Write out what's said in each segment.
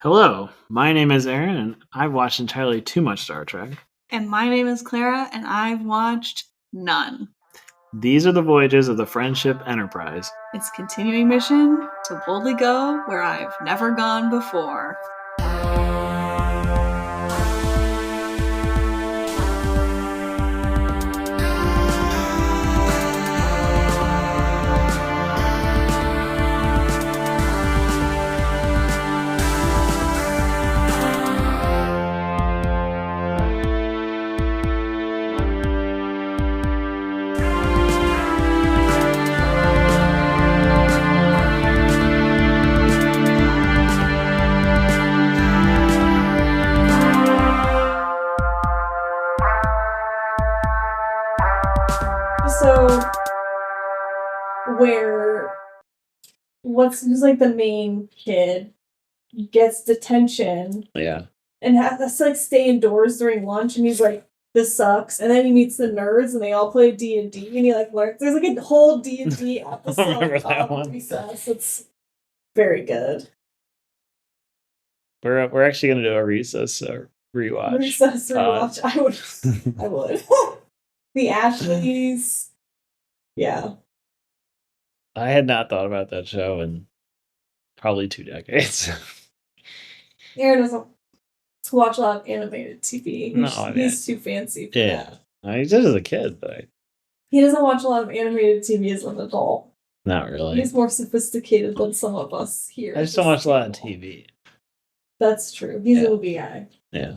Hello, my name is Aaron, and I've watched entirely too much Star Trek. And my name is Clara, and I've watched none. These are the voyages of the Friendship Enterprise. Its continuing mission to boldly go where I've never gone before. So, who's like the main kid gets detention. Yeah. And has to like stay indoors during lunch, and he's like, this sucks. And then he meets the nerds, and they all play D&D, and he like learns. There's like a whole D&D episode. I remember that one. Recess. It's very good. We're actually gonna do a recess rewatch. Recess rewatch. I would. The Ashleys. Yeah. I had not thought about that show in probably 2 decades. Aaron doesn't watch a lot of animated TV. No, he's too fancy for that. I did as a kid, but he doesn't watch a lot of animated TV as an adult. Not really. He's more sophisticated than some of us here. I just don't watch a lot of TV. That's true. He's a movie guy. Yeah.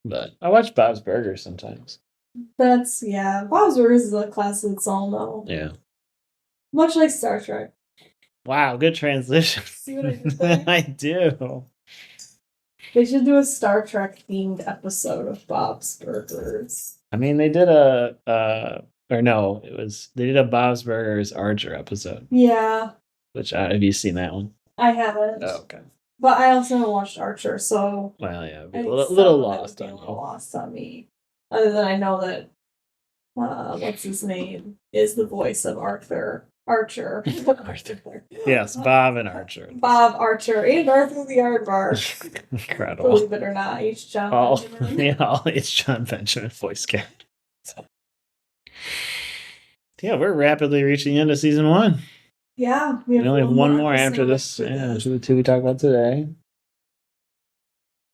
But I watch Bob's Burgers sometimes. Bob's Burgers is a class of its own, though. Yeah. Much like Star Trek. Wow, good transition. See what I did there? I do. They should do a Star Trek themed episode of Bob's Burgers. I mean, they did they did a Bob's Burgers Archer episode. Yeah. Which, have you seen that one? I haven't. Oh, okay. But I also haven't watched Archer, so... Well, yeah, it'd be a little lost on you. Lost on me. Other than I know that, what's his name, is the voice of Archer. Arthur. Yes, Bob and Archer. Bob Archer and Arthur the Aardvark. Incredible. Believe it or not, each John Benjamin. Yeah, it's John Benjamin voice cast. So. Yeah, we're rapidly reaching the end of season 1. Yeah. We only have one more after this. Yeah, these are the 2 we talked about today.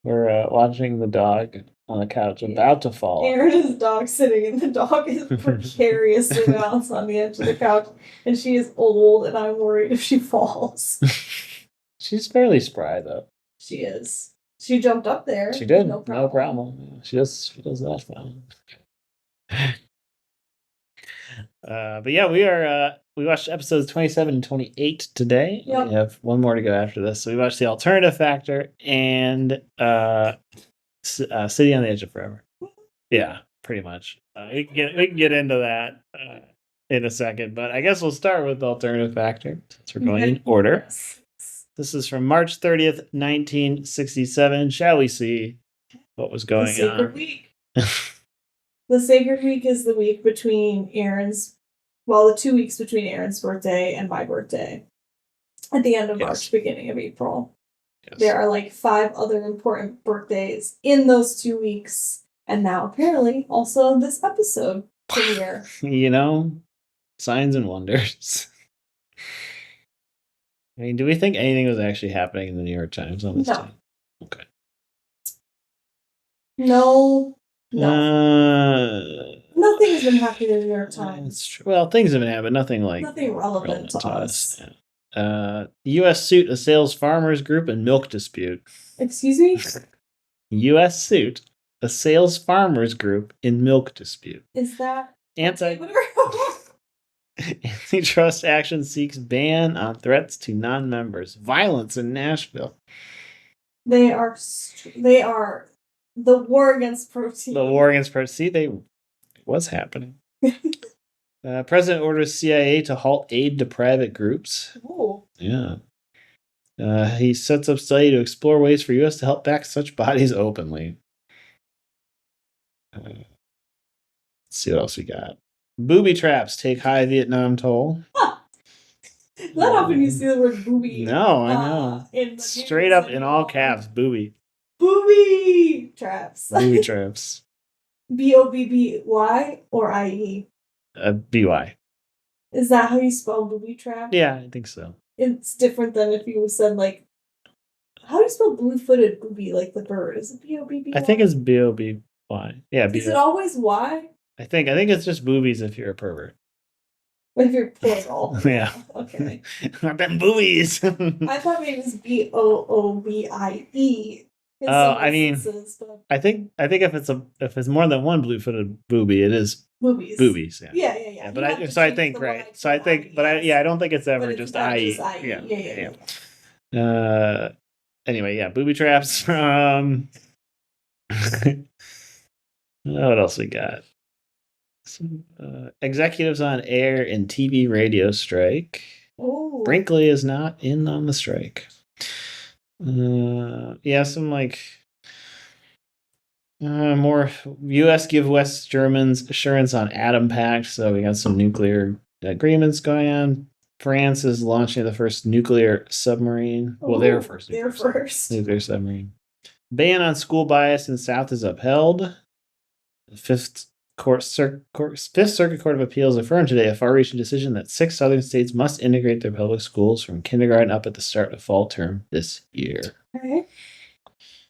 We're watching the dog on the couch about to fall. Aaron is dog sitting, and the dog is precariously balanced on the edge of the couch, and she is old, and I'm worried if she falls. She's fairly spry, though. She is. She jumped up there. She did. No problem. She does that fine. But yeah, we watched episodes 27 and 28 today. Yep. We have one more to go after this. So we watched The Alternative Factor and City on the Edge of Forever. Yeah, pretty much. We can get into that in a second, but I guess we'll start with The Alternative Factor since we're going in order. Yes. This is from March 30th, 1967. Shall we see what was going on? The Sacred Week. The Sacred Week is the week between the 2 weeks between Aaron's birthday and my birthday. At the end of March, beginning of April. Yes. There are like 5 other important birthdays in those 2 weeks. And now apparently also this episode premiere. Signs and wonders. I mean, do we think anything was actually happening in the New York Times on this time? Okay. No. Nothing has been happening in the New York Times. It's true. Well, things have been happening, nothing relevant to us. Yeah. U.S. suit assails farmers group in milk dispute. Excuse me? U.S. suit assails farmers group in milk dispute. Is that antitrust action seeks ban on threats to non-members. Violence in Nashville. They are the war against protein. The war against protein. See, what's happening. President orders CIA to halt aid to private groups. Oh. Yeah. He sets up study to explore ways for U.S. to help back such bodies openly. Let's see what else we got. Booby traps take high Vietnam toll. Not often you see the word booby. No, I know. Straight up in all caps, booby. Booby traps. Booby traps. BOBBY or IE? BY. Is that how you spell booby trap? Yeah, I think so. It's different than if you said, like, how do you spell blue-footed booby, like the bird? Is it BOBBY? I think it's BOBY. Yeah, Is it always Y? I think it's just boobies if you're a pervert. If you're plural. Yeah. Okay. Them boobies. I thought maybe it was BOOBIE. I mean, I think if it's more than one blue-footed booby, it is boobies. Yeah. But I think I don't think it's ever just IE. Yeah. Anyway, yeah, booby traps. What else we got? Some executives on air and TV radio strike. Oh. Brinkley is not in on the strike. Some like more U.S. give West Germans assurance on atom pact. So we got some nuclear agreements going on. France is launching the first nuclear submarine. Well, their first nuclear submarine. Ban on school bias in the South is upheld. The Fifth Circuit Court of Appeals affirmed today a far-reaching decision that 6 southern states must integrate their public schools from kindergarten up at the start of fall term this year. Okay.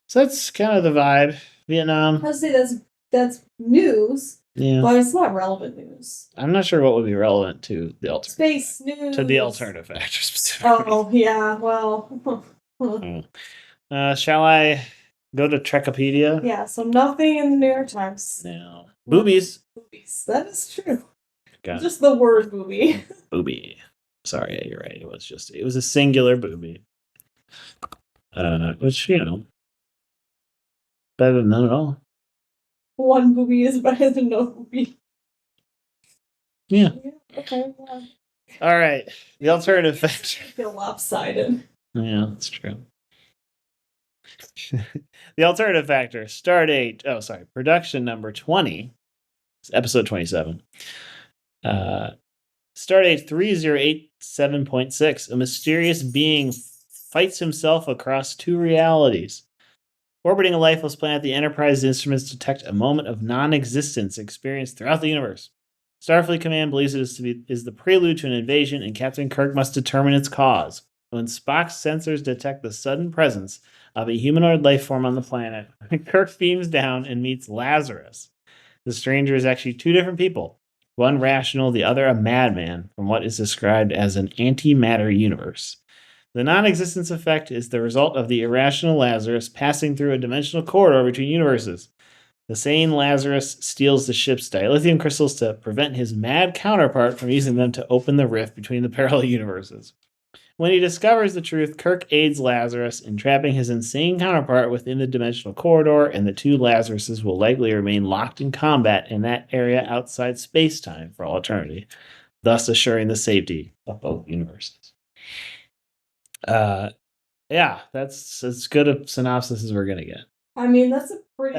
So that's kind of the vibe. Vietnam. I'd say that's news. Yeah. But it's not relevant news. I'm not sure what would be relevant to the alternative. Space news. To the alternative factor specifically. Oh, yeah. Well. Shall I go to Trekopedia? Yeah, so nothing in the New York Times. No. Boobies. Boobies. That is true. Got just the word booby. Booby. Sorry, yeah, you're right. It was a singular booby. Which, better than none at all. One booby is better than no booby. Yeah. Okay. Yeah. All right. The alternative factor. I feel lopsided. Yeah, that's true. The alternative factor. Stardate. Oh, sorry. Production number 20. It's episode 27. Stardate 3087.6. A mysterious being fights himself across 2 realities. Orbiting a lifeless planet, the Enterprise instruments detect a moment of non-existence experienced throughout the universe. Starfleet Command believes it is the prelude to an invasion, and Captain Kirk must determine its cause. When Spock's sensors detect the sudden presence of a humanoid life form on the planet, Kirk beams down and meets Lazarus. The stranger is actually 2 different people, one rational, the other a madman, from what is described as an antimatter universe. The non-existence effect is the result of the irrational Lazarus passing through a dimensional corridor between universes. The sane Lazarus steals the ship's dilithium crystals to prevent his mad counterpart from using them to open the rift between the parallel universes. When he discovers the truth, Kirk aids Lazarus in trapping his insane counterpart within the dimensional corridor, and the 2 Lazaruses will likely remain locked in combat in that area outside space-time for all eternity, thus assuring the safety of both universes. Yeah, that's as good a synopsis as we're gonna get. I mean, that's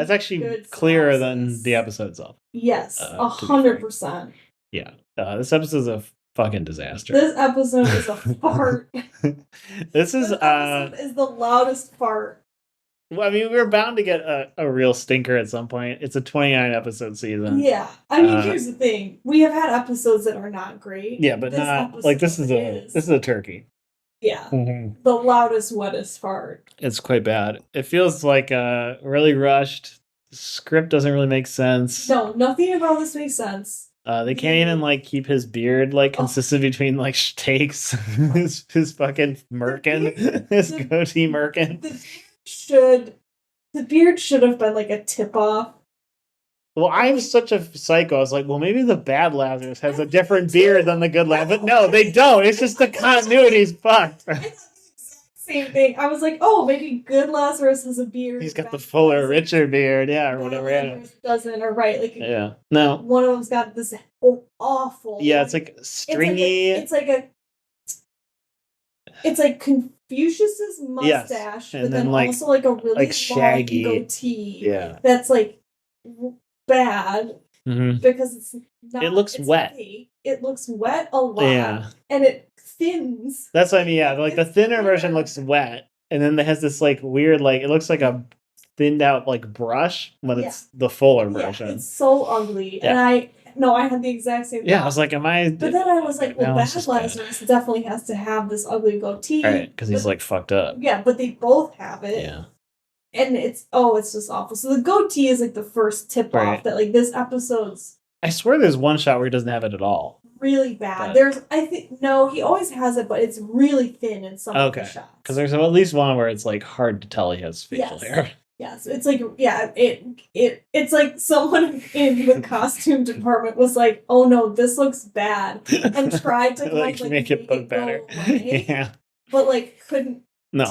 actually good clearer synopsis. than the episode itself. Yes, 100%. Yeah, this episode's a fucking disaster. This episode is a fart. This episode is the loudest fart. Well, I mean, we're bound to get a real stinker at some point. It's a 29 episode season. Yeah, I mean, here's the thing: we have had episodes that are not great. Yeah, but not like this is a turkey. Yeah, the loudest, wettest fart. It's quite bad. It feels like really rushed. The script doesn't really make sense. No, nothing about this makes sense. They can't even keep his beard consistent between takes. his fucking merkin, his goatee merkin. The beard should have been a tip off. Well, I'm such a psycho. I was like, well, maybe the bad Lazarus has a different beard than the good Lazarus. But no, they don't. It's just the continuity's fucked. Same thing. I was like, oh, maybe good Lazarus has a beard. He's got the fuller, richer beard, yeah, or whatever. Lazarus doesn't, or right? Yeah. No. One of them's got this awful. Yeah, it's stringy. It's like Confucius's mustache, and but then also a really shaggy long goatee. Yeah. That's bad because it's not. It looks wet. Fake. It looks wet a lot. Yeah. And it thins. That's what I mean. Yeah, like the thinner version looks wet, and then it has this like weird, like it looks like a thinned out like brush, but it's the fuller version. It's so ugly, and I had the exact same. Yeah, I was like, am I? But then I was like, well, Bad Lazarus definitely has to have this ugly goatee, right? Because he's like fucked up. Yeah, but they both have it. Yeah. And it's just awful. So the goatee is like the first tip off that like this episode's. I swear there's one shot where he doesn't have it at all. Really bad. He always has it, but it's really thin in some of the shots. Because there's at least one where it's like hard to tell he has facial hair. Yes, it's like it's like someone in the costume department was like, "Oh no, this looks bad," and tried to like make it look better. Yeah, but like couldn't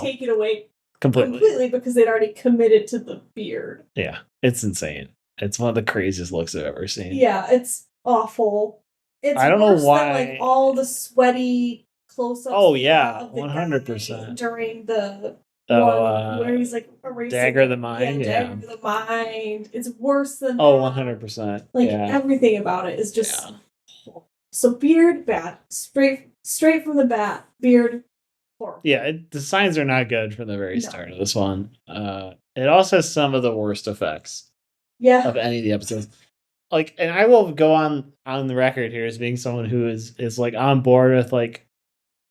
take it away. Completely because they'd already committed to the beard. Yeah, it's insane. It's one of the craziest looks I've ever seen. Yeah, it's awful. I don't know why. Than, like all the sweaty close-ups. Oh yeah, 100%. During the one where he's like erasing Dagger of the Mind. Dagger of the Mind. It's worse than. 100%. Like everything about it is just. So beard bad, straight from the bat. Beard. Horrible. Yeah, the signs are not good from the very start of this one. It also has some of the worst effects. Yeah. Of any of the episodes. Like, and I will go on the record here as being someone who is like on board with like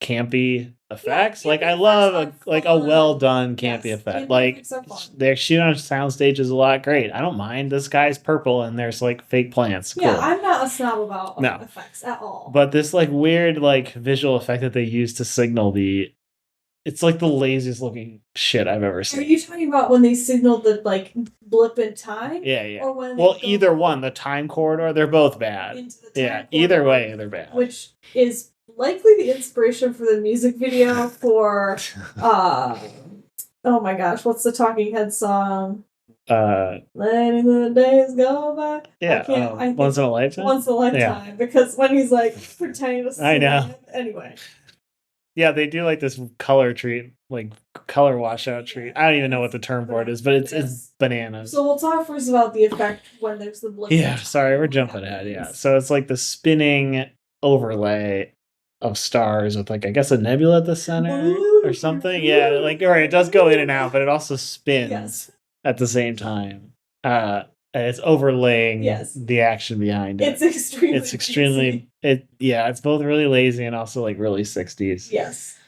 campy effects. Like I love a well done campy effect. Like their shoot on soundstage is a lot great. I don't mind. The sky's purple and there's like fake plants. Yeah, cool. I'm not a snob about effects at all. But this like weird like visual effect that they use to signal it's like the laziest looking shit I've ever seen. Are you talking about when they signaled the like blip in time? Yeah. Or when either one, the time corridor, they're both bad. Either way, they're bad. Which is likely the inspiration for the music video for oh my gosh, what's the Talking Heads song? Letting the days go by. Yeah, Once in a Lifetime. Once in a Lifetime, because when he's like pretending to sing. I know. Anyway. Yeah, they do like this color treat, like color washout treat. I don't even know what the term for it is, but it's bananas. So we'll talk first about the effect when there's the blip. Yeah, sorry, we're jumping ahead. Yeah, so it's like the spinning overlay of stars with like I guess a nebula at the center or something. Yeah, like it does go in and out, but it also spins at the same time. And it's overlaying the action behind it. It's extremely it's both really lazy and also like really 60s. Yes.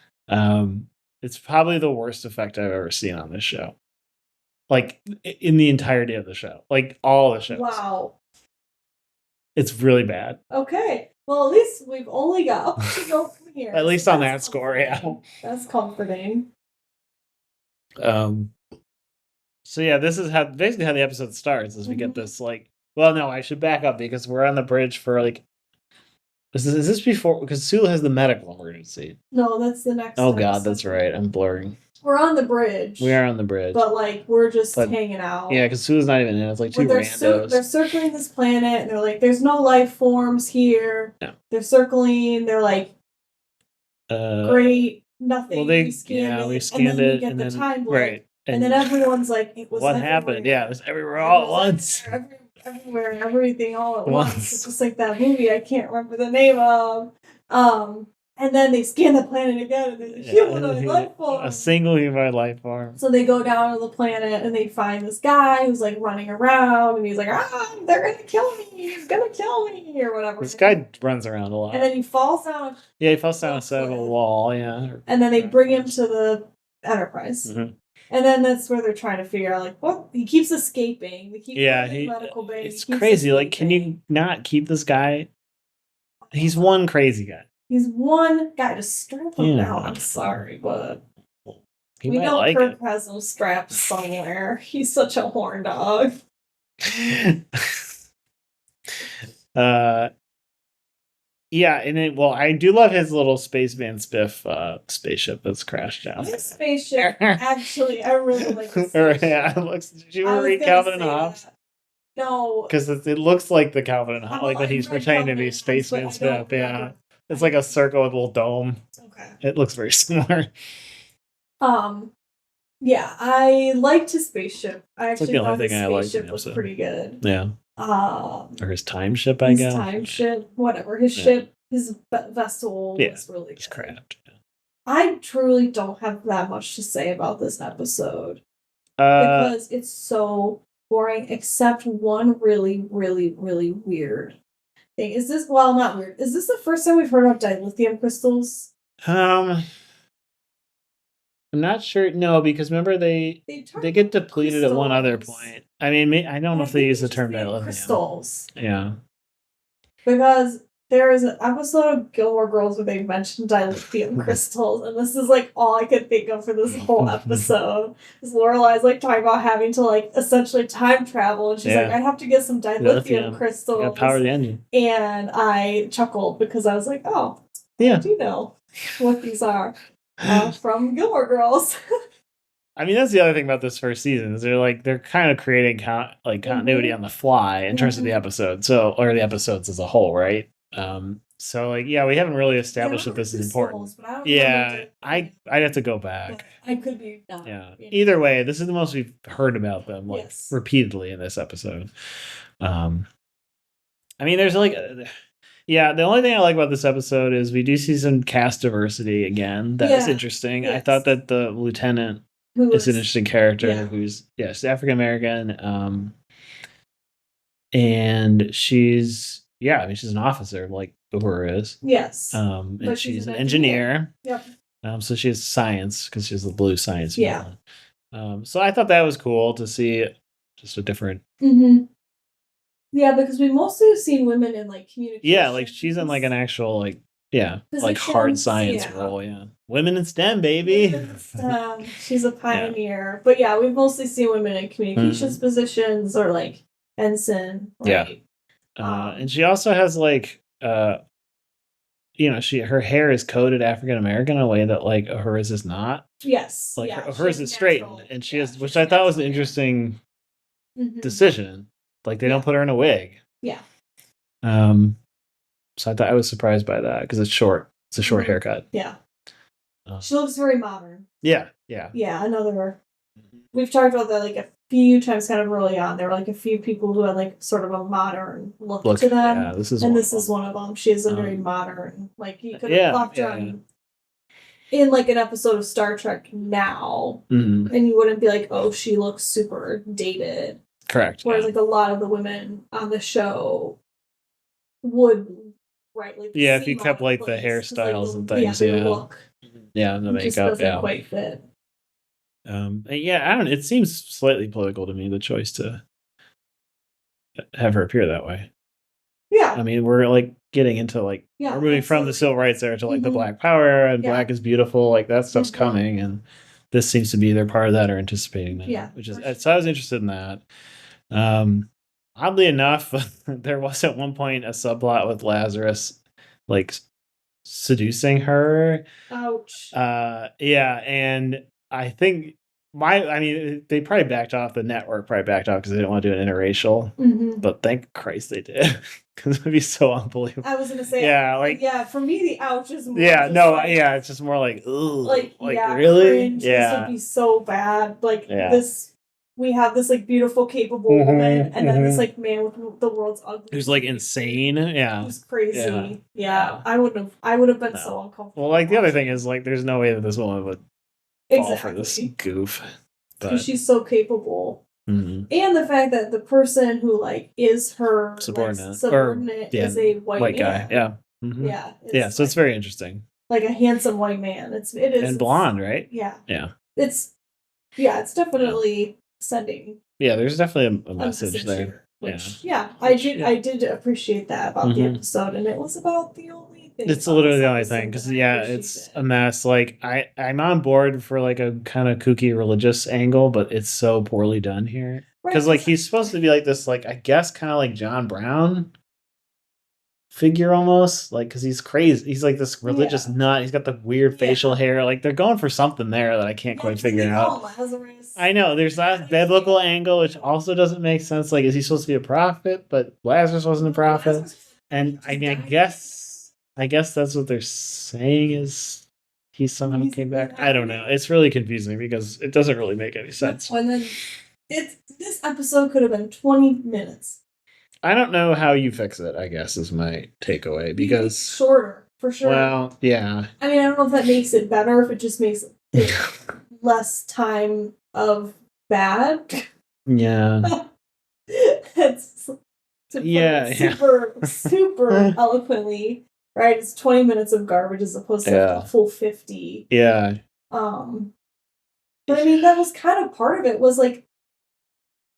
It's probably the worst effect I've ever seen on this show. Like in the entirety of the show. Like all the shows. Wow. It's really bad. Okay. Well, at least we've only got up to go from here. At least on that score, yeah. That's comforting. So yeah, this is basically how the episode starts. Is we get this like, well, no, I should back up because we're on the bridge for like. Is this before? Because Sula has the medical emergency. No, that's the next. Oh God, that's right. I'm blurring. We're on the bridge. We are on the bridge, but like we're just hanging out. Yeah, because Sula's not even in. It's like two randos. They're circling this planet, and they're like, "There's no life forms here." Yeah. They're circling. They're like, "Great, nothing." Well, we scanned it, and then we get the time blip. Right. And then everyone's like, "It was what happened?" Yeah, it was everywhere all at once. Everywhere, everything all at once. It's just like that movie I can't remember the name of. And then they scan the planet again, and there's a humanoid life form. A single humanoid life form. So they go down to the planet, and they find this guy who's like running around, and he's like, they're gonna kill me! He's gonna kill me! Or whatever. This guy runs around a lot. And then he falls down. Yeah, he falls down a side of a wall, yeah. And then they bring him to the Enterprise. Mm-hmm. And then that's where they're trying to figure out, like, what? He keeps escaping. They keep medical bay. It's crazy. Escaping. Like, can you not keep this guy? He's one crazy guy. He's one guy. Just strap him down. I'm sorry, but we know Kirk has some straps somewhere. He's such a horn dog. Yeah, and I do love his little spaceman spiff spaceship that's crashed down. His spaceship, actually, I really like this. Yeah, did you ever read Calvin and Hobbes? No. Because it looks like the Calvin and Hobbes, like when he's pretending to be spaceman spiff, yeah. It's like a circle with a little dome. Okay. It looks very similar. Yeah, I liked his spaceship. I actually thought his spaceship was pretty good. Yeah. Or his time ship, I guess. His time ship, whatever. His ship his vessel was really it's crapped. I truly don't have that much to say about this episode because it's so boring, except one really, really, really weird thing. Is this not weird? Is this the first time we've heard about dilithium crystals? I'm not sure. No, because remember they get depleted at one other point. I mean, I don't know if they use the term dilithium. Crystals. Yeah. Because there is an episode of Gilmore Girls where they mentioned dilithium crystals, and this is like all I could think of for this whole episode. Because Lorelai's like talking about having to like essentially time travel, and she's like, I have to get some dilithium crystals. Power the engine. And I chuckled because I was like, oh, I do know what these are from Gilmore Girls. I mean, that's the other thing about this first season is they're kind of creating continuity on the fly in terms of the episode, or the episodes as a whole, right? So we haven't really established that this is important. I'd have to go back. I could be. Either way, this is the most we've heard about them repeatedly in this episode. I mean, there's the only thing I like about this episode is we do see some cast diversity again. That is interesting. Yes. I thought that the lieutenant is an interesting character who's African American, and she's an officer like Uhura is. Yes. And she's an engineer. Yep. So she has science because she has the blue science. Yeah. So I thought that was cool to see just a different. Mm-hmm. Yeah, because we mostly have seen women in communication. Yeah, she's in an actual hard science role. Yeah, women in STEM, baby. She's a pioneer, but we've mostly seen women in communications positions or ensign. Right? Yeah, and she also has her hair is coded African American in a way that hers is not. Yes, hers is straightened, and she has, which I thought was an interesting decision. They don't put her in a wig. Yeah. So I was surprised by that because it's short. It's a short haircut. Yeah. She looks very modern. Yeah. Yeah. Yeah. We've talked about that a few times kind of early on. There were a few people who had sort of a modern look to them. Yeah, this is one of them. She has a very modern, you could have popped her in an episode of Star Trek now, and you wouldn't be oh, she looks super dated. Correct. Whereas a lot of the women on the show would if you kept the hairstyles and things, the look, the makeup just doesn't quite fit. I don't know. It seems slightly political to me, the choice to have her appear that way. Yeah. I mean, we're getting into we're moving from the civil rights era to the Black Power era, and Black is beautiful. That stuff's coming, and this seems to be either part of that or anticipating that. Yeah. So I was interested in that. Oddly enough, there was at one point a subplot with Lazarus seducing her. Ouch. And I think they probably backed off. The network probably backed off because they didn't want to do an interracial. Mm-hmm. But thank Christ they did, because it would be so unbelievable. I was gonna say, for me the ouch is more. It's just more ugh, really, cringe. This would be so bad. This. We have this beautiful, capable woman, and then this man with the world's ugly. Who's insane, who's crazy. Yeah. I would have been so uncomfortable. Well, the other thing is there's no way that this woman would fall for this goof. Because she's so capable, and the fact that the person who is her subordinate is a white guy. Yeah. Mm-hmm. Yeah. So it's very interesting. A handsome white man. It is and blonde, right? Yeah. Yeah. It's definitely. Sending. Yeah, there's definitely a message there. I did appreciate that about the episode, and it was about the only thing. It's literally the only thing, because it's a mess. I'm on board for a kind of kooky religious angle, but it's so poorly done here. Because he's supposed to be this I guess kind of John Brown figure almost, because he's crazy. He's this religious nut. He's got the weird facial hair. They're going for something there that I can't quite figure out. Lazarus. I know there's that biblical angle, which also doesn't make sense. Is he supposed to be a prophet? But Lazarus wasn't a prophet. And I guess that's what they're saying is he somehow came back. I don't know. It's really confusing because it doesn't really make any sense. And then this episode could have been 20 minutes. I don't know how you fix it, I guess, is my takeaway. Because shorter, for sure. Well, yeah. I mean, I don't know if that makes it better, if it just makes it less time of bad. Yeah. It's super eloquently, right? It's 20 minutes of garbage as opposed to a full 50. Yeah. But I mean, that was kind of part of it, was like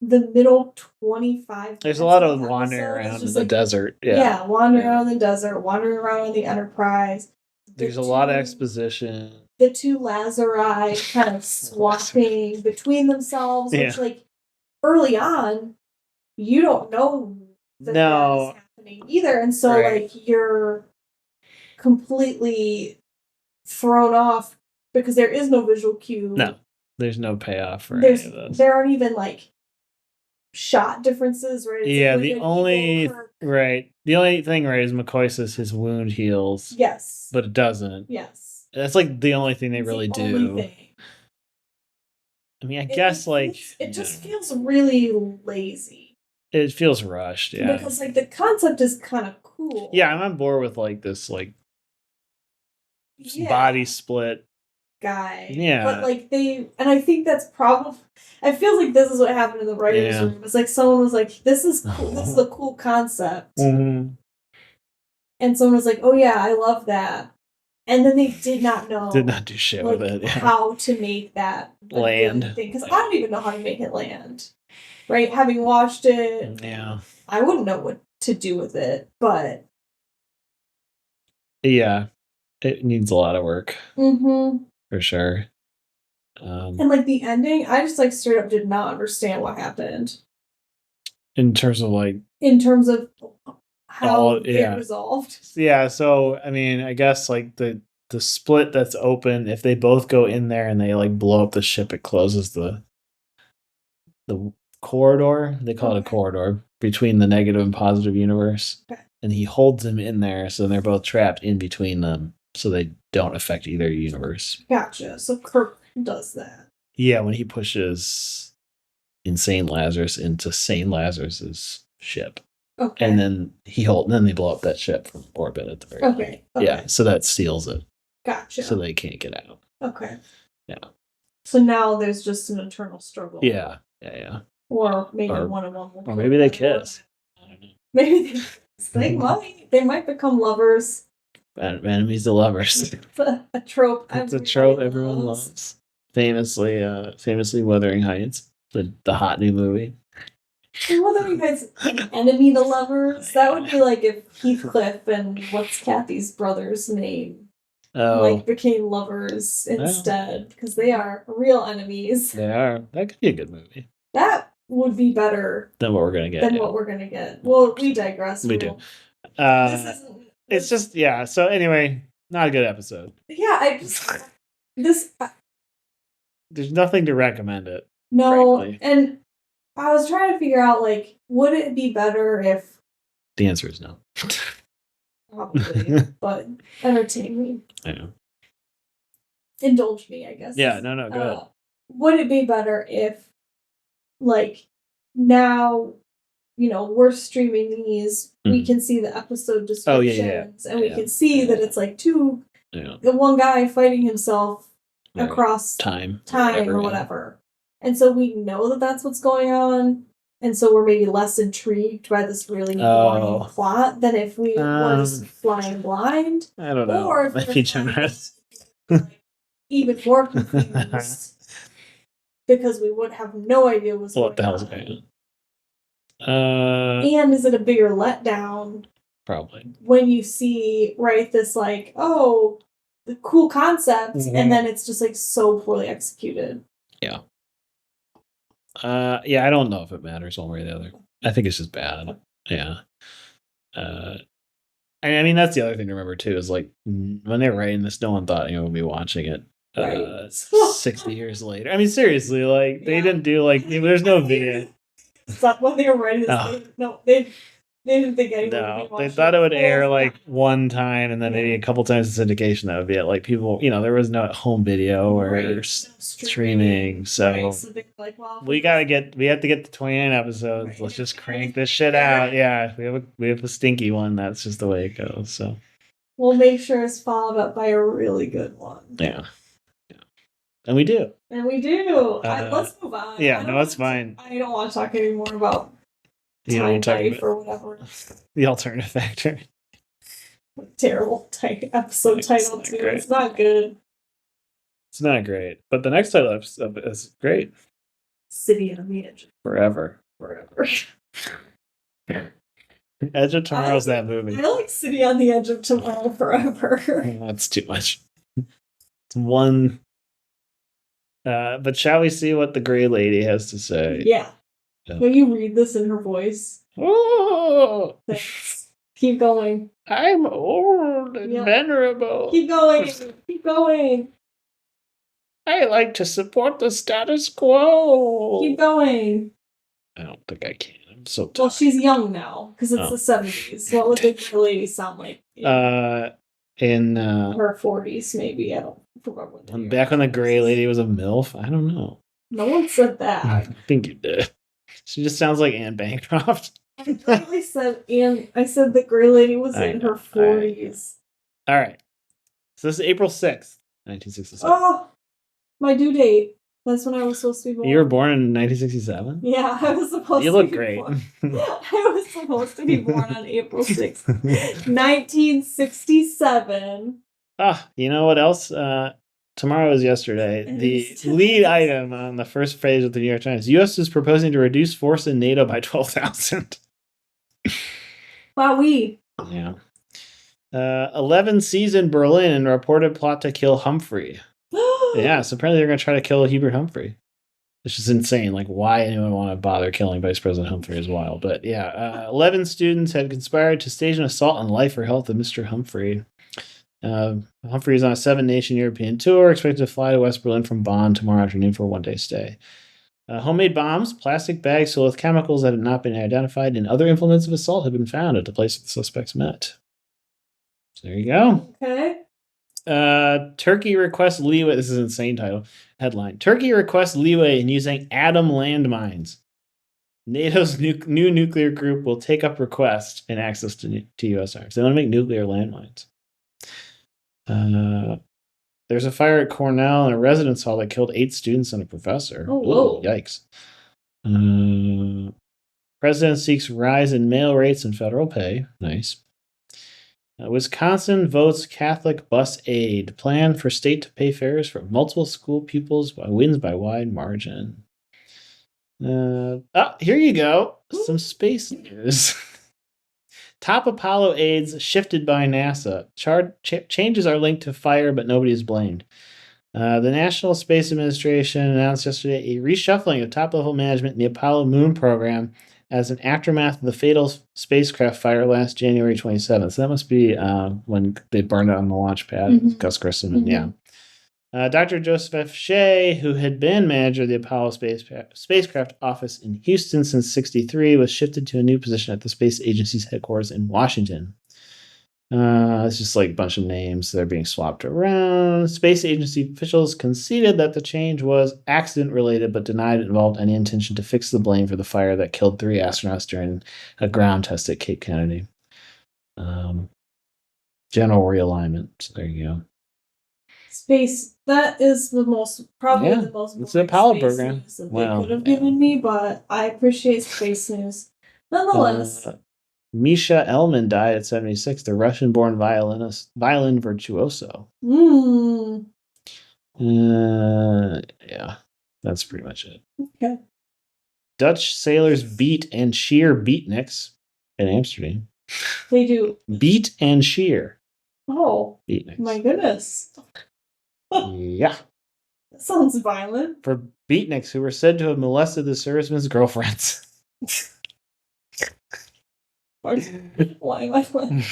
the middle 25 minutes. There's a lot of wandering around in the desert. Yeah, wandering around in the desert, wandering around on the Enterprise. There's a lot of exposition. The two Lazarus kind of swapping between themselves, which, like, early on, you don't know that is happening either. And so, like, you're completely thrown off because there is no visual cue. No, there's no payoff for any of this. There aren't even, like, shot differences, right? It's the only thing, right, is McCoy says his wound heals. Yes. But it doesn't. Yes. That's like the only thing they really do. I mean, I guess it just feels really lazy. It feels rushed, yeah. Because, like, the concept is kind of cool. Yeah, I'm on board with, like, this, like, body split guy. Yeah. But, like, I think that's probably, I feel like this is what happened in the writer's room. It's like someone was like, this is cool. This is a cool concept. Mm-hmm. And someone was like, oh yeah, I love that. And then they did not do shit with it. Yeah. How to make that land. Because I don't even know how to make it land. Right? Having watched it, I wouldn't know what to do with it, but yeah, it needs a lot of work. Mm-hmm. For sure. And, like, the ending, I just, like, straight up did not understand what happened. In terms of how it resolved. Yeah, so, I mean, I guess, like, the split that's open, if they both go in there and they, like, blow up the ship, it closes the corridor. They call it a corridor between the negative and positive universe. Okay. And he holds them in there, so they're both trapped in between them, so they don't affect either universe. Gotcha. So Kirk does that. Yeah, when he pushes Insane Lazarus into Sane Lazarus's ship. Okay. And then then they blow up that ship from orbit at the very end. Okay. Yeah, so that seals it. Gotcha. So they can't get out. Okay. Yeah. So now there's just an eternal struggle. Yeah. Or maybe one of them will. Or maybe they kiss. I don't know. Maybe they might become lovers. Enemies to lovers. A trope. It's a trope everyone loves. Famously Wuthering Heights, the hot new movie. Wuthering Heights, enemy to lovers. That would be like if Heathcliff and what's Kathy's brother's name, became lovers instead, because they are real enemies. They are. That could be a good movie. That would be better than what we're gonna get. Well, we digress. We do. It's just So anyway, not a good episode. Yeah, there's nothing to recommend it. No, frankly. And I was trying to figure out, like, would it be better if... The answer is no. Probably, but entertain me. I know. Indulge me, I guess. Yeah, no, go ahead. Would it be better if, like, now, we're streaming these, we can see the episode descriptions, and we can see that it's, like, the one guy fighting himself across time or whatever. And so we know that that's what's going on, and so we're maybe less intrigued by this really boring plot than if we were just flying blind. I don't know. Or if might be generous. Even more confused because we would have no idea what the hell's going on. And is it a bigger letdown? Probably. When you see this the cool concept, and then it's just like so poorly executed. Yeah. I don't know if it matters one way or the other. I think it's just bad. Yeah. I mean, that's the other thing to remember too, is like when they were writing this, no one thought anyone would be watching it 60 years later. I mean, seriously, like they didn't do there's no video. It's not when they were writing this. No, they They didn't think anyone would No, be they watching thought it would air full like time. one time and then maybe a couple times in syndication. That would be it. Like people, there was no home video or Right. streaming. So Right, so they're like, well, we have to get to 29 episodes. Right. Let's just crank this shit out. Yeah, we have a stinky one. That's just the way it goes. So we'll make sure it's followed up by a really good one. yeah. And we do. Let's move on. Yeah, no, it's fine. I don't want to talk anymore about Time Life or whatever. The Alternative Factor. Terrible episode title too. Great. It's not good. It's not great, but the next title episode is great. City on the Edge. Forever. Edge of Tomorrow's that movie. I like City on the Edge of Tomorrow forever. That's too much. It's one. But shall we see what the Gray Lady has to say? Yeah. Will you read this in her voice? Oh! Thanks. Keep going. I'm old and venerable. Keep going. I like to support the status quo. Keep going. I don't think I can. I'm so tired. Well, she's young now because it's the 70s. What would the Gray Lady sound like? In her 40s, maybe. I don't remember. Back when the Gray Lady was a MILF? I don't know. No one said that. I think you did. She just sounds like Anne Bancroft. I literally said the Gray Lady was in her 40s. All right. So this is April 6th, 1967. Oh, my due date. That's when I was supposed to be born. You were born in 1967? Yeah, I was supposed to be born. You look great. I was supposed to be born on April 6th, 1967. You know what else? Tomorrow is yesterday. The lead item on the first page of the New York Times. U.S. is proposing to reduce force in NATO by 12,000. Wow, Yeah. 11 seize in Berlin and reported plot to kill Humphrey. Yeah, so apparently they're going to try to kill Hubert Humphrey. Which is insane. Like, why anyone would want to bother killing Vice President Humphrey is wild. But yeah, 11 students had conspired to stage an assault on life or health of Mr. Humphrey. Humphrey is on a 7-nation European tour, expected to fly to West Berlin from Bonn tomorrow afternoon for a one-day stay. Homemade bombs, plastic bags filled with chemicals that had not been identified, and other implements of assault have been found at the place the suspects met. So there you go. Okay. Turkey requests leeway. This is an insane title. Headline. Turkey requests leeway in using atom landmines. NATO's new nuclear group will take up requests and access to U.S. arms. They want to make nuclear landmines. There's a fire at Cornell in a residence hall that killed 8 students and a professor. Oh, whoa. Ooh, yikes. President seeks rise in mail rates and federal pay. Nice. Wisconsin votes Catholic bus aid. Plan for state to pay fares for multiple school pupils wins by wide margin. Here you go. Some space news. Top Apollo aides shifted by NASA. Changes are linked to fire, but nobody is blamed. The National Space Administration announced yesterday a reshuffling of top-level management in the Apollo Moon program as an aftermath of the fatal spacecraft fire last January 27th. So that must be when they burned it on the launch pad. Mm-hmm. Gus Grissom, yeah. Dr. Joseph F. Shea, who had been manager of the Apollo spacecraft office in Houston since '63, was shifted to a new position at the space agency's headquarters in Washington. It's just like a bunch of names that are being swapped around. Space agency officials conceded that the change was accident-related, but denied it involved any intention to fix the blame for the fire that killed 3 astronauts during a ground test at Cape Kennedy. General realignment. So there you go. Space. That is the most It's the Apollo program. News that they could have given me, but I appreciate space news nonetheless. Misha Elman died at 76. The Russian-born violin virtuoso. Yeah, that's pretty much it. Okay. Dutch sailors beat and shear beatniks in Amsterdam. They do. Beat and shear. Oh, beatniks. My goodness. Yeah. That sounds violent. For beatniks who were said to have molested the servicemen's girlfriends. Why am I laughing?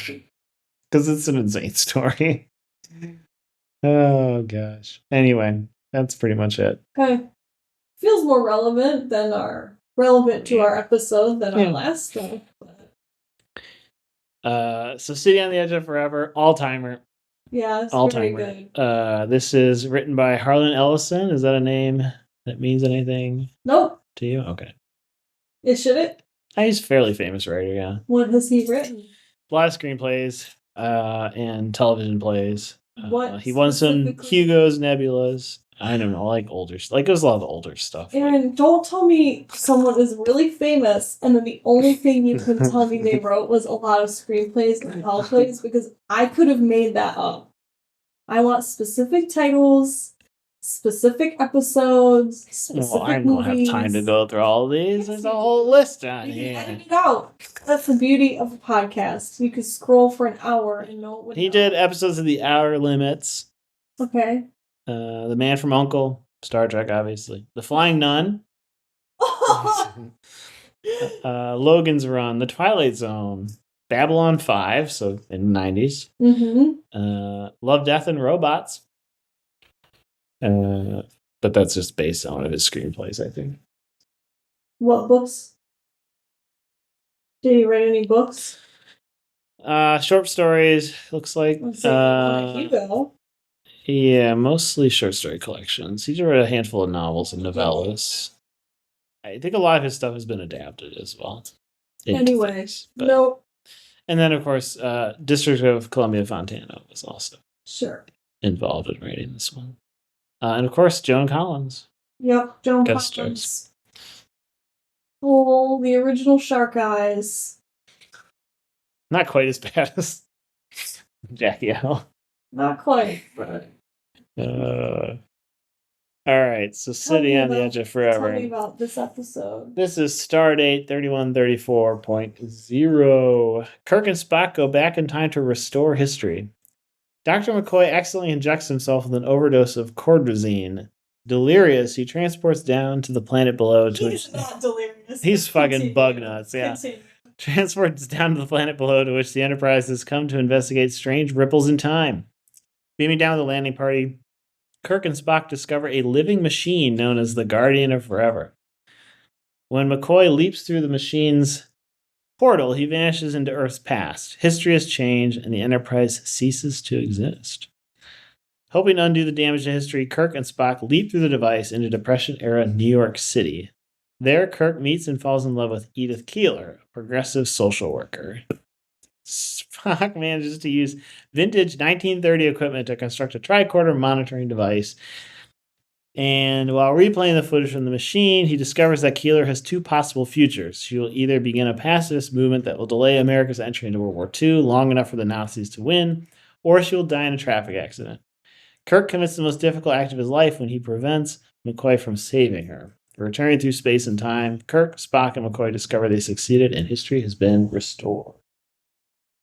Because it's an insane story. Oh, gosh. Anyway, that's pretty much it. Okay. Feels more relevant to our episode than our last one. So City on the Edge of Forever, all-timer. Yeah, it's very All-timer. good. This is written by Harlan Ellison. Is that a name that means anything Nope. to you? Okay. Should it? He's a fairly famous writer, yeah. What has he written? A lot of screenplays and television plays. What he won some specifically? Hugo's, Nebulas. I don't know, like older, like it was a lot of the older stuff. Aaron, don't tell me someone is really famous and then the only thing you can tell me they wrote was a lot of screenplays and teleplays, because I could have made that up. I want specific titles, specific episodes, specific Well, I don't movies. have time to go through all of these. There's a whole list on You here. can edit it out. That's the beauty of a podcast. You could scroll for an hour and know what. He did episodes of The Outer Limits. Okay. The Man from U.N.C.L.E., Star Trek, obviously. The Flying Nun. Logan's Run, The Twilight Zone, Babylon 5, so in the 90s. Mm-hmm. Love, Death, and Robots. But that's just based on one of his screenplays, I think. What books? Did he write any books? Short stories, looks like. Hugo. Yeah, mostly short story collections. He wrote a handful of novels and novellas. I think a lot of his stuff has been adapted as well. Anyway, nope. And then, of course, District of Columbia Fontana was also involved in writing this one. And, of course, Joan Collins. Yep, Joan Collins. Oh, the original Shark Eyes. Not quite as bad as Jackie L. Not quite, but... all right, so City on the Edge of Forever. Tell me about this episode. This is Stardate 3134.0. Kirk and Spock go back in time to restore history. Dr. McCoy accidentally injects himself with an overdose of cordrazine. Delirious, he transports down to the planet below. He's not delirious. He's fucking bug nuts, yeah. Transports down to the planet below, to which the Enterprise has come to investigate strange ripples in time. Beaming down with the landing party, Kirk and Spock discover a living machine known as the Guardian of Forever. When McCoy leaps through the machine's portal, he vanishes into Earth's past. History has changed, and the Enterprise ceases to exist. Hoping to undo the damage to history, Kirk and Spock leap through the device into Depression-era New York City. There, Kirk meets and falls in love with Edith Keeler, a progressive social worker. Spock manages to use vintage 1930 equipment to construct a tricorder monitoring device. And while replaying the footage from the machine, he discovers that Keeler has two possible futures. She will either begin a pacifist movement that will delay America's entry into World War II long enough for the Nazis to win, or she will die in a traffic accident. Kirk commits the most difficult act of his life when he prevents McCoy from saving her. Returning through space and time, Kirk, Spock, and McCoy discover they succeeded and history has been restored.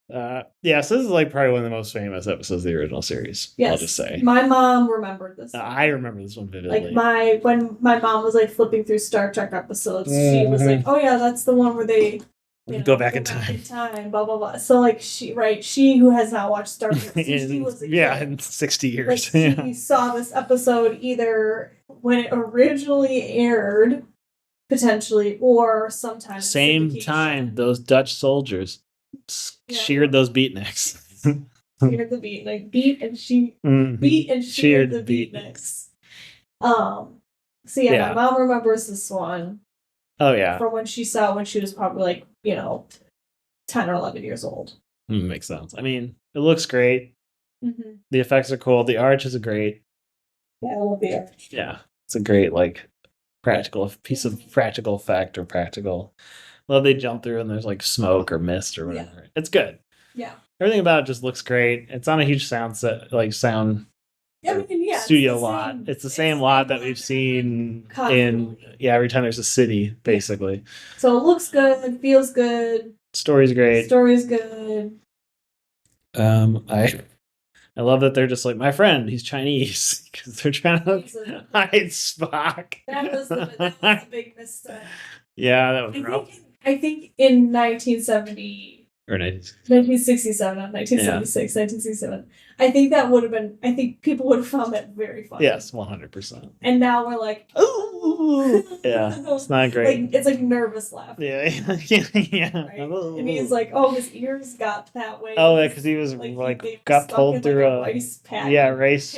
So this is like probably one of the most famous episodes of the original series. Yes, I'll just say. My mom remembered this. I remember this one vividly. Like when my mom was like flipping through Star Trek episodes, she was like, "Oh yeah, that's the one where they go back in time, blah blah blah." So like she who has not watched Star Trek since she was a kid, in 60 years, like, she saw this episode either when it originally aired, potentially, or sometime same time those Dutch soldiers sheared those beatniks. Sheared the beatnik, beat and sheared the beatniks. So my mom remembers this one. Oh yeah, from when she saw it when she was probably like 10 or 11 years old. Makes sense. I mean, it looks great. Mm-hmm. The effects are cool. The arch is a great. Yeah, I love the arch. Yeah, it's a great practical piece of practical effect or practical. Well, they jump through and there's like smoke or mist or whatever. Yeah. It's good. Yeah. Everything about it just looks great. It's on a huge sound set, studio lot. It's the same lot that we've seen in every time there's a city, basically. So it looks good, it feels good. Story's great. Story's good. I love that they're just like, my friend, he's Chinese, because they're trying to hide Spock. That was the big mistake. Yeah, that was rough. I think in 1970 or 1967, not 1976, 1967. I think that would have been. I think people would have found that very funny. Yes, 100%. And now we're like, ooh. Yeah, it's not great. Like, it's like nervous laughing. Yeah. Right? And he's like, oh, his ears got that way. Oh, yeah, because he was they got stuck pulled in, through like, a rice paddy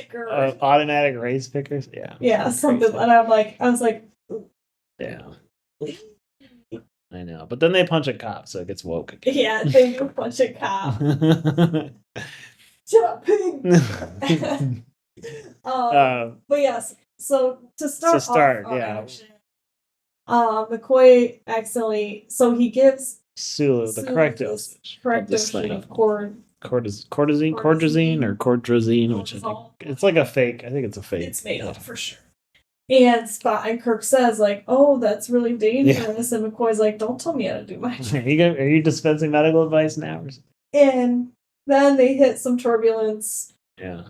picker. automatic race pickers. Yeah. Yeah, something. And I was like, yeah. I know, but then they punch a cop, so it gets woke again. Yeah, they do punch a cop. Shut up, pig. But yes, so to start off action, McCoy accidentally, so he gives Sulu the correct dosage of cordrazine or cordrazine, which it's like a fake. I think it's a fake. It's made up for sure. And Kirk says, like, oh, that's really dangerous. Yeah. And McCoy's like, don't tell me how to do my job. Are you dispensing medical advice now? Or something? And then they hit some turbulence. Yeah.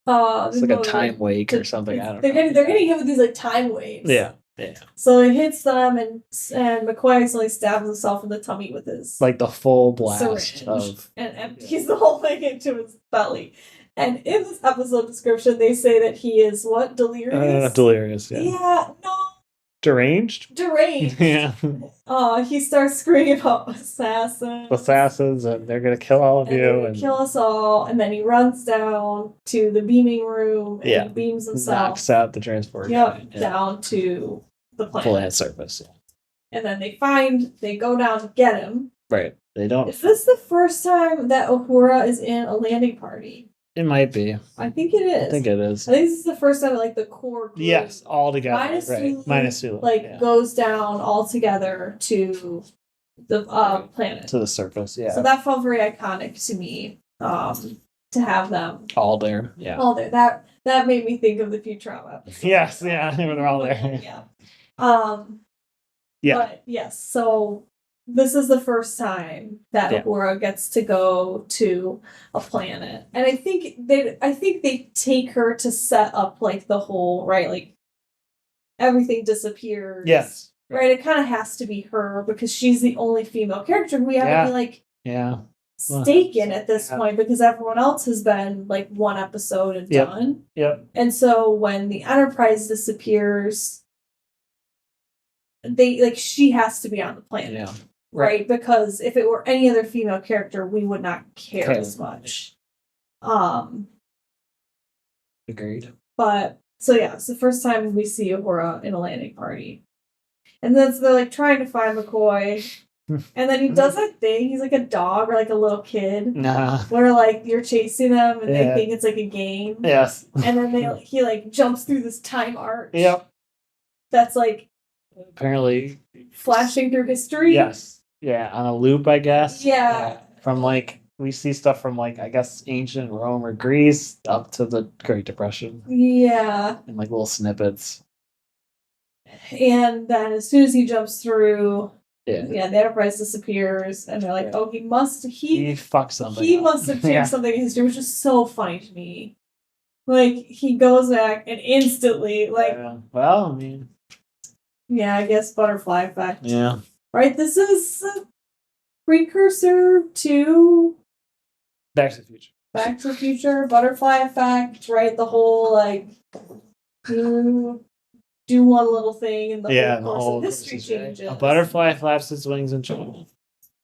It's like a time wake or something. I don't know. They're getting hit with these, like, time waves. Yeah. Yeah. So it hits them, and McCoy accidentally stabs himself in the tummy with his... Like the full blast syringe, of... and empties the whole thing into his belly. And in this episode description, they say that he is what? Delirious? Delirious, yeah. Yeah, no. Deranged? Yeah. He starts screaming about assassins, and they're going to kill all of you. And kill us all. And then he runs down to the beaming room and he beams himself. Knocks out the transport. Down to the planet surface. Yeah. And then they go down to get him. Right. They don't. Is this the first time that Uhura is in a landing party? It might be. I think it is. I think this is the first time, like, the core group. Yes, all together. Minus Sulu. Goes down all together to the planet. To the surface, yeah. So that felt very iconic to me, to have them. All there, yeah. All there. That made me think of the Futurama episode. Yes, yeah, they're all there. Yeah. But, yes, so... This is the first time that Uhura gets to go to a planet, and I think they take her to set up, like, the whole like everything disappears. Yes, right. It kind of has to be her because she's the only female character we have any stake in at this point because everyone else has been like one episode and done. Yep. And so when the Enterprise disappears, she has to be on the planet. Yeah. Right, because if it were any other female character, we would not care as much. Agreed. But so it's the first time we see Uhura in a landing party, and then they're like trying to find McCoy, and then he does that thing. He's like a dog or like a little kid. Nah. Where like you're chasing them and they think it's like a game. Yes. And then he like jumps through this time arch. Yep. That's like apparently flashing through history. Yes. Yeah, on a loop, I guess. Yeah. From we see stuff from I guess ancient Rome or Greece up to the Great Depression. Yeah. And little snippets. And then as soon as he jumps through, the Enterprise disappears, and they're like, "Oh, he fucked something. He must have changed something in history," which is so funny to me. Like he goes back and instantly, well, I mean, I guess butterfly effect. Yeah. Right, this is a precursor to Back to the Future. Back to the Future, butterfly effect, right? The whole do one little thing and the whole course of history changes. A butterfly flaps its wings in China.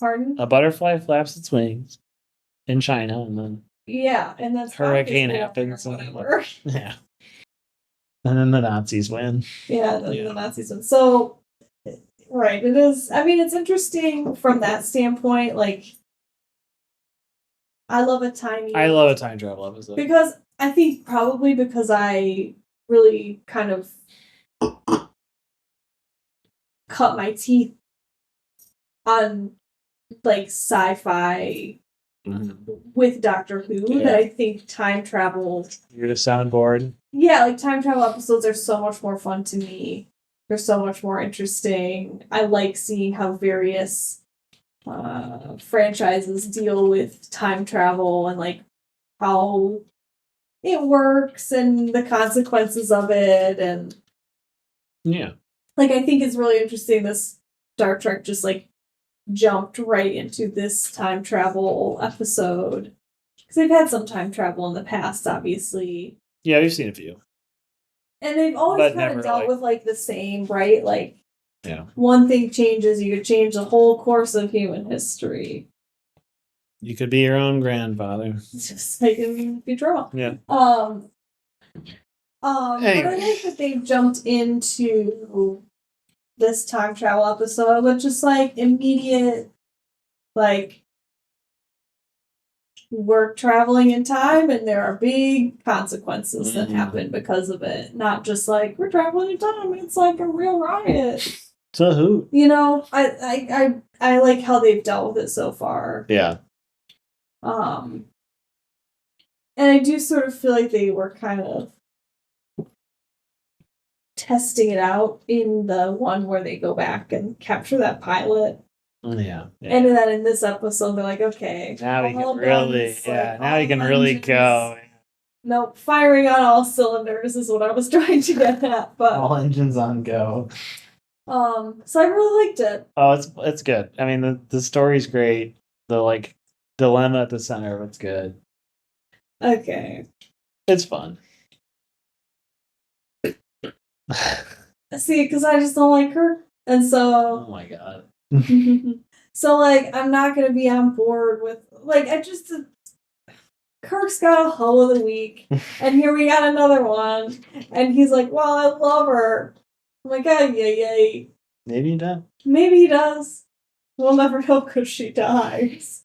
Pardon? A butterfly flaps its wings in China, and then and then hurricane happens, and yeah, and then the Nazis win. Yeah, the Nazis win. So. Right, it is. I mean, it's interesting from that standpoint. Like, I love a time travel episode. Because I think probably because I really kind of cut my teeth on, sci-fi with Doctor Who that I think time travel... You're just on board? Yeah, time travel episodes are so much more fun to me. They're so much more interesting. I like seeing how various franchises deal with time travel and how it works and the consequences of it. And I think it's really interesting this Star Trek just jumped right into this time travel episode. Because they've had some time travel in the past, obviously. Yeah, we've seen a few. And they've always But kind never, of dealt like- with like the same, right? Like Yeah. one thing changes, you could change the whole course of human history. You could be your own grandfather. It's just like in Futurama. Yeah. But I like that they've jumped into this time travel episode with just like immediate, like, we're traveling in time and there are big consequences that happen because of it. Not just like we're traveling in time, it's like a real riot. To who? You know, I like how they've dealt with it so far. Yeah. And I do sort of feel like they were kind of testing it out in the one where they go back and capture that pilot. Yeah. And then in this episode, they're like, okay, Now we all can really, guns, like, now you can really engines. go. Nope, firing on all cylinders is what I was trying to get at. But All engines on go. so I really liked it. Oh, it's good. I mean, the story's great. The like dilemma at the center of it's good. Okay. It's fun. See, because I just don't like her, and so. Oh my god. So like, I'm not gonna be on board with like I just. Kirk's got a hoe of the week, and here we got another one, and he's like, "Well, I love her." I'm like, "Oh, yay. Maybe you don't. Maybe he does. We'll never know because she dies."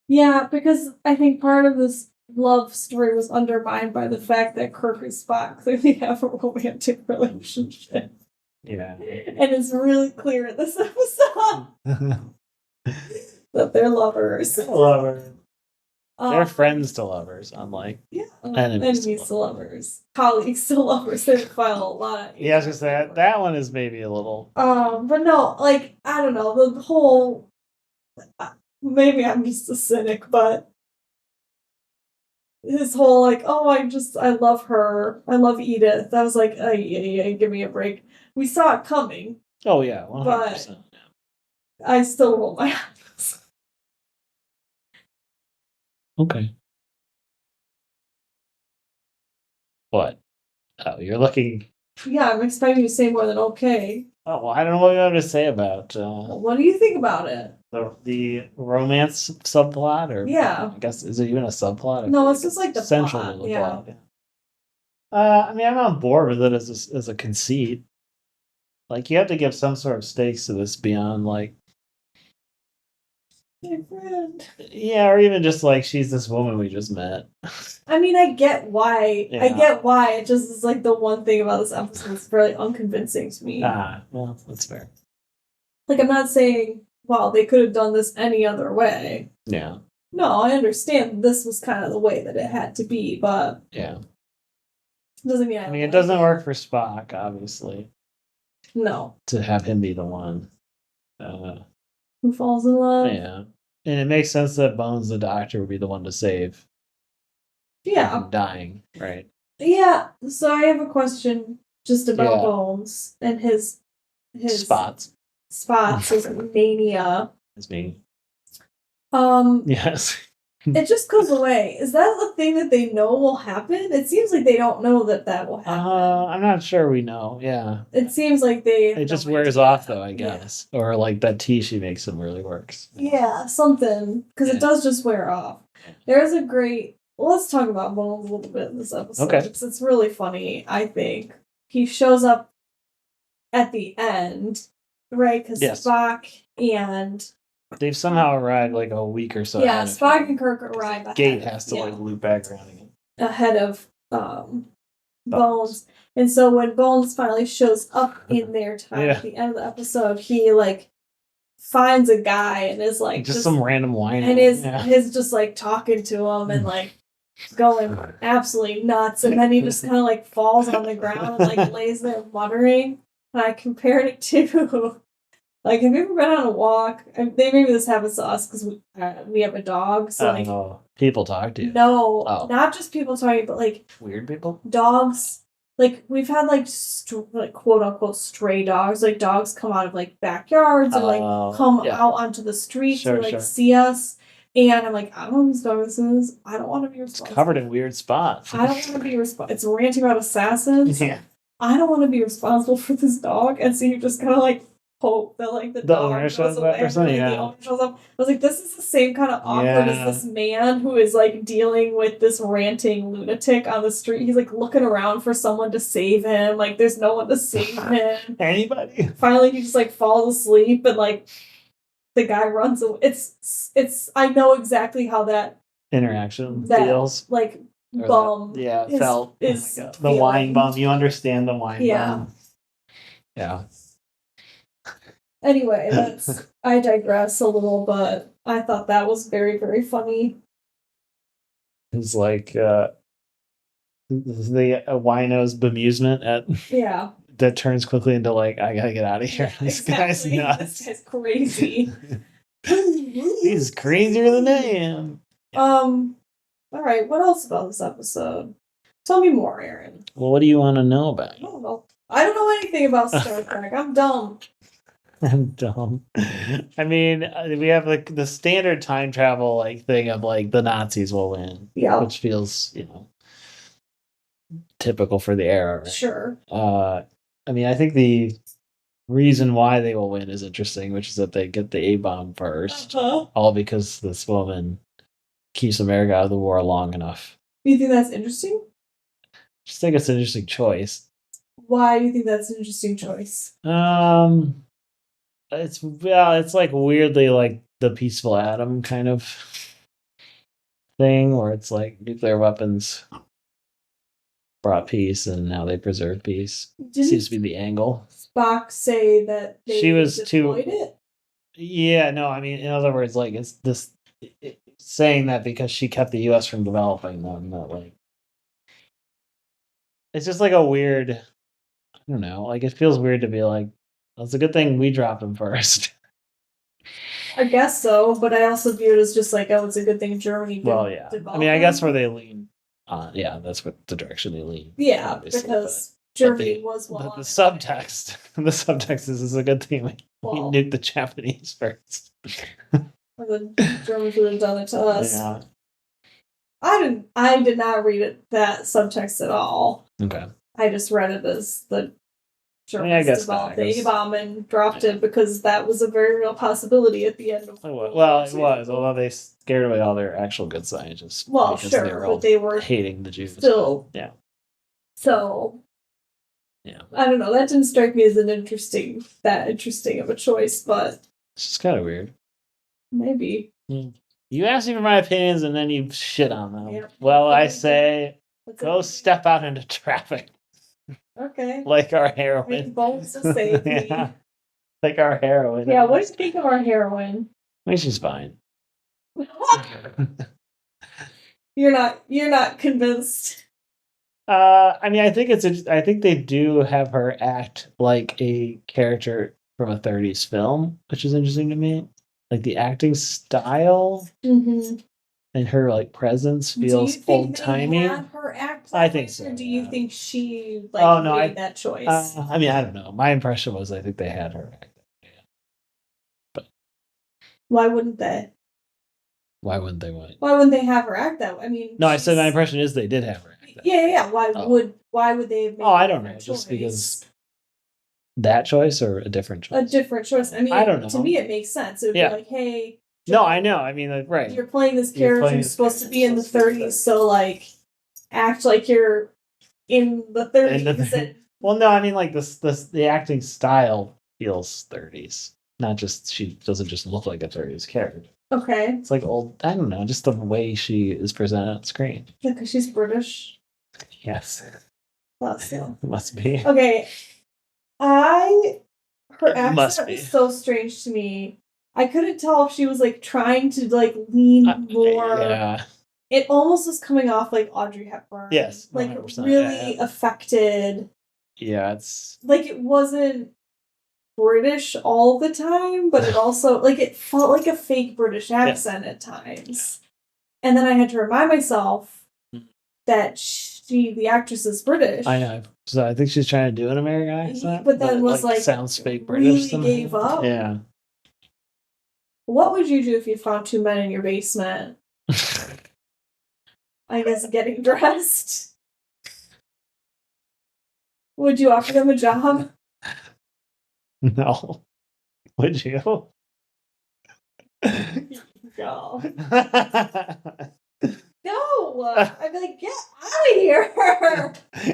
Yeah, because I think part of this love story was undermined by the fact that Kirk and Spock clearly have a romantic relationship. Yeah. And it's really clear in this episode that they're lovers. Lovers. They're friends to lovers, unlike enemies to lovers. Colleagues to lovers. They file a lot of. Yeah, I was gonna say that one is maybe a little. But no, like I don't know the whole. Maybe I'm just a cynic, but his whole like, oh, I love her. I love Edith. I was like, yeah, give me a break. We saw it coming. Oh yeah, 100%. I still roll my eyes. Okay. What? Oh, you're looking. Yeah, I'm expecting you to say more than okay. Oh, well, I don't know what you have to say about What do you think about it? the romance subplot, or Yeah. I guess is it even a subplot? No, it's just like the central plot, to the yeah. plot. Yeah. I mean, I'm on board with it as a conceit. Like, you have to give some sort of stakes to this beyond like. My friend. Yeah, or even just like she's this woman we just met. I mean, I get why. Yeah. I get why. It just is like the one thing about this episode that's really unconvincing to me. Well, that's fair. Like, I'm not saying, well, they could have done this any other way. Yeah. No, I understand this was kind of the way that it had to be, but Yeah. doesn't mean I mean, it doesn't work for Spock, obviously, No. to have him be the one. Who falls in love? Yeah. And it makes sense that Bones, the doctor, would be the one to save. Yeah. From dying, right? Yeah. So I have a question just about Yeah. Bones and his Spots. his mania. Is me. Yes. It just goes away. Is that the thing that they know will happen? It seems like they don't know that will happen. I'm not sure we know. Yeah. It seems like they. It just wears off, though, I guess. Yeah. Or like that tea she makes him really works. Yeah, something. Because it does just wear off. There's a great. Well, let's talk about Bones a little bit in this episode. Okay. Because it's really funny, I think. He shows up at the end, right? Because Spock and. They've somehow arrived like a week or so. Yeah, Spock and Kirk arrive ahead. Gate has to like loop back around again. Ahead of Bones. And so when Bones finally shows up in their time at the end of the episode, he like finds a guy and is like just some random whine. And is just like talking to him and like going absolutely nuts. And then he just kind of like falls on the ground and like lays there muttering. And I compared it to like, have you ever been on a walk? Maybe this happens to us because we have a dog. So like, people talk to you. No, not just people talking, but like weird people. Dogs. Like we've had like like quote unquote stray dogs. Like dogs come out of like backyards and like come out onto the street to like see us. And I'm like, I don't know whose dog this is. I don't want to be responsible. It's covered in weird spots. I don't want to be responsible. It's ranting about assassins. Yeah. I don't want to be responsible for this dog, and so you just kind of like hope that like the dog owner shows goes up away, or something. and, like, the owner shows up. I was like, this is the same kind of awkward as this man who is like dealing with this ranting lunatic on the street. He's like looking around for someone to save him. Like there's no one to save him. Anybody? Finally, he just like falls asleep, and like the guy runs away. It's. I know exactly how that interaction feels like. Bum felt the wine bum. You understand the wine bum. Yeah. Anyway, I digress a little, but I thought that was very, very funny. It's like the wino's bemusement at that turns quickly into like, I gotta get out of here. This guy's nuts. This guy's crazy. He's crazier than I am. All right, what else about this episode? Tell me more, Aaron. Well, what do you want to know about? I don't know anything about Star Trek. I'm dumb. I'm dumb. I mean, we have like the standard time travel like thing of like the Nazis will win. Yeah. Which feels, typical for the era, right? Sure. I mean, I think the reason why they will win is interesting, which is that they get the A-bomb first. All because this woman keeps America out of the war long enough. You think that's interesting? I just think it's an interesting choice. Why do you think that's an interesting choice? It's like weirdly like the peaceful atom kind of thing, where it's like nuclear weapons brought peace and now they preserve peace. Seems to be the angle. Spock say that she was deployed it? Yeah, no, I mean, in other words, like it's this saying that because she kept the U.S. from developing them, not like it's just like a weird, I don't know, like it feels weird to be like, well, it's a good thing we dropped them first. I guess so, but I also view it as just like, oh, it's a good thing Germany did. Well, yeah. I mean, I guess where they lean on, that's what the direction they lean. Yeah, because Germany was one. But the subtext is it's a good thing we nuked the Japanese first. Or the Germans would have done it to us. Yeah. I did not read it that subtext at all. Okay. I just read it as the Germans developed the A-bomb and dropped it because that was a very real possibility at the end of It was, although they scared away all their actual good scientists. Well, sure, but they were hating the Jews. Still. Yeah. So. Yeah. I don't know. That didn't strike me as interesting of a choice, but. It's just kind of weird. Maybe. You asked me for my opinions and then you shit on them. Yep. Well, I say, go step out into traffic. Okay. Like our heroine. Make bones to save me. Like our heroine. Yeah, what do you think of our heroine? I think she's fine. You're not convinced. I mean, I think they do have her act like a character from a 30s film, which is interesting to me. Like the acting style and her like presence feels old timey. Her act I think so. Or do you think she made that choice? I mean, I don't know. My impression was I think they had her act that way. But why wouldn't they? Why wouldn't they? Why wouldn't they have her act that way? I mean, no, I said my impression is they did have her act that way. Yeah. Why would they have made I don't know. Choice? Just because that choice or a different choice? A different choice. I mean, I don't know. To me, it makes sense. It would be like, hey. No, I know. I mean, like, right. You're playing this character who's supposed to be in the 30s, so like, act like you're in the 30s. Well, no, I mean, like the acting style feels 30s, not just she doesn't just look like a 30s character. Okay. It's like old. I don't know, just the way she is presented on screen. Yeah, because she's British. Yes. Thought so. It must be. Okay. Her accent was so strange to me. I couldn't tell if she was like trying to like lean more. Yeah. It almost was coming off like Audrey Hepburn. Yes. 100%. Like really affected. Yeah, it's like it wasn't British all the time, but it also like it felt like a fake British accent at times. And then I had to remind myself that the actress is British. I know. So I think she's trying to do an American accent, but then was like sounds fake British. Really gave up. Yeah. What would you do if you found two men in your basement? I guess getting dressed. Would you offer them a job? No. Would you? No. No. I'd be like, get out of here.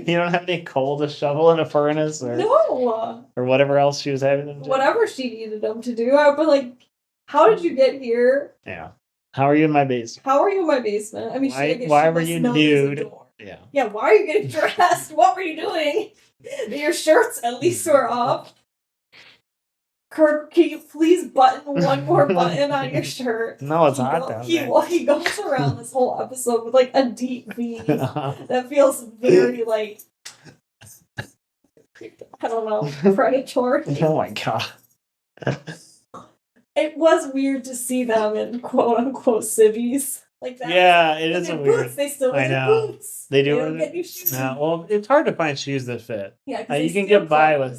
You don't have any coal to shovel in a furnace No. or whatever else she was having them do? Whatever she needed them to do. I'd be like, how did you get here? Yeah. How are you in my basement? How are you in my basement? I mean, why were you nude? Yeah. Yeah, why are you getting dressed? What were you doing? Your shirts at least were off. Kirk, can you please button one more button on your shirt? No, it's hot down there. He goes around this whole episode with like a deep V that feels very like, I don't know, predatory. Oh my god. It was weird to see them in quote unquote civvies. Like that. Yeah, it is weird. Boots, they still wear their boots. They do. Don't get new shoes. No, well, it's hard to find shoes that fit. Yeah, you can get by with,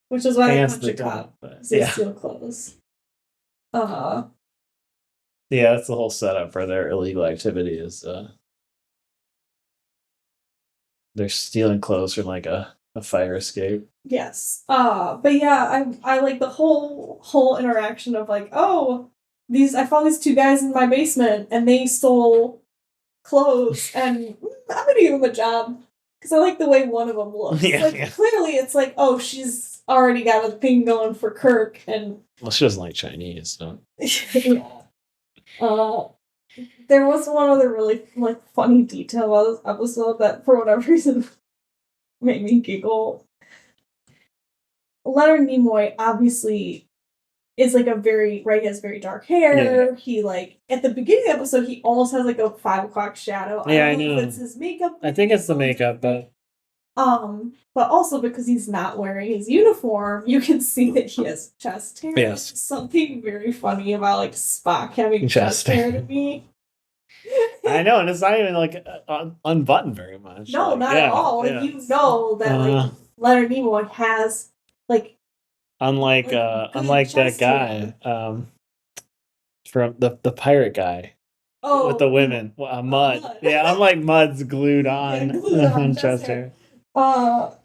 which is why pants they that don't. They steal clothes. Yeah, that's the whole setup for their illegal activity is they're stealing clothes from like a fire escape. Yes. But yeah, I like the whole interaction of like, oh, I found these two guys in my basement and they stole clothes and I'm gonna give them a job. Because I like the way one of them looks. Clearly it's like, oh, she's already got a thing going for Kirk and well, she doesn't like Chinese, so yeah. There was one other really like funny detail about this episode that for whatever reason made me giggle. Leonard Nimoy obviously is like he has very dark hair. Yeah. He like at the beginning of the episode he almost has like a 5 o'clock shadow. Yeah, I know. If it's his makeup. I think it's the makeup, but also because he's not wearing his uniform, you can see that he has chest hair. Yes. Something very funny about like Spock having chest hair to me. I know, and it's not even like unbuttoned very much. No, not at all. Like you know that like Leonard Nimoy has like unlike that guy from the pirate guy. Oh, with the women, Mud. Yeah, unlike Mud's glued on chest hair. But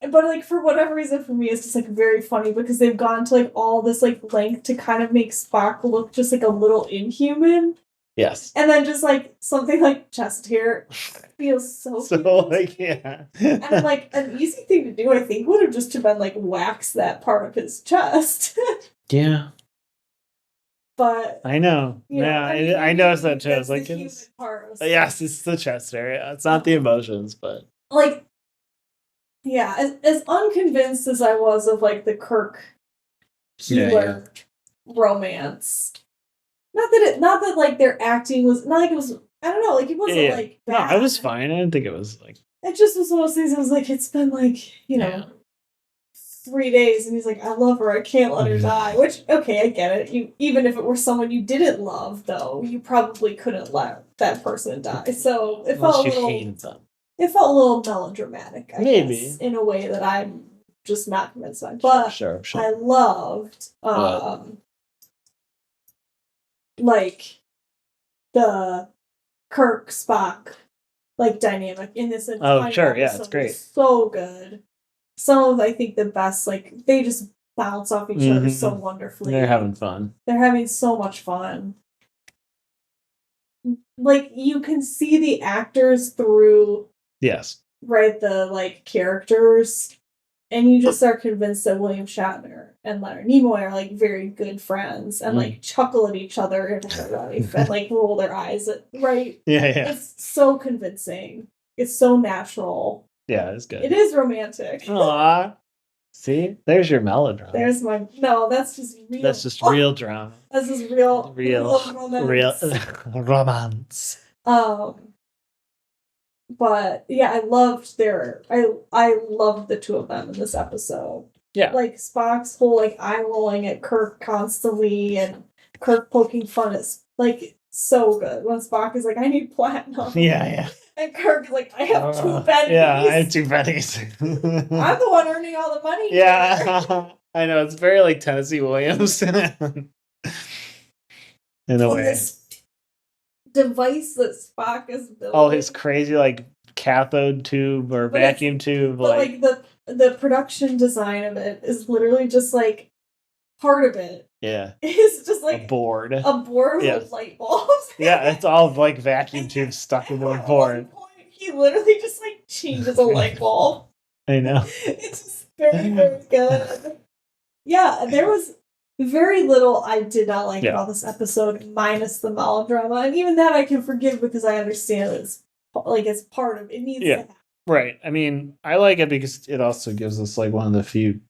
like for whatever reason, for me, it's just like very funny because they've gone to like all this like length to kind of make Spock look just like a little inhuman. Yes. And then just like something like chest hair feels so like yeah. And like an easy thing to do, I think, would have just been like wax that part of his chest. Yeah. But I know. I noticed that too. It's like yes, it's the chest area. It's not the emotions, but like yeah, as unconvinced as I was of like the Kirk Keeler romance. Not that like their acting was not like it was. I don't know. Like it wasn't like bad. No, it was fine. I didn't think it was like. It just was one of those things. I was like, it's been like 3 days, and he's like, I love her. I can't let her die. Which okay, I get it. Even if it were someone you didn't love, though, you probably couldn't let that person die. So it felt a little. Hated them. It felt a little melodramatic. I guess, in a way that I'm just not convinced by. But sure. I loved. Like the Kirk Spock like dynamic in this entire episode it's great. So good. Some of I think the best, like they just bounce off each other so wonderfully. They're having fun. They're having so much fun. Like you can see the actors through right the like characters. And you just are convinced that William Shatner and Leonard Nimoy are like very good friends and like chuckle at each other in real life and like roll their eyes at right. Yeah. It's so convincing. It's so natural. Yeah, it's good. It is romantic. Aww. See, there's your melodrama. That's just real. That's just real drama. That's just real romance. But yeah, I loved I loved the two of them in this episode. Yeah. Like Spock's whole like eye rolling at Kirk constantly and Kirk poking fun at like so good. When Spock is like, I need platinum. Yeah. And Kirk is like, I have 2 pennies. Yeah, I have 2 pennies. I'm the one earning all the money. Yeah. I know, it's very like Tennessee Williams. In a way. This device that Spock is building. Oh, his crazy like cathode tube or vacuum tube. But like the production design of it is literally just like part of it. Yeah. It's just like a board. With light bulbs. Yeah, it's all like vacuum tubes stuck into a board. At one point, he literally just like changes a light bulb. I know. It's just very, very good. Yeah, there was very little I did not like about this episode, minus the melodrama, and even that I can forgive because I understand it's part of it. Needs to happen. Right. I mean, I like it because it also gives us like one of the few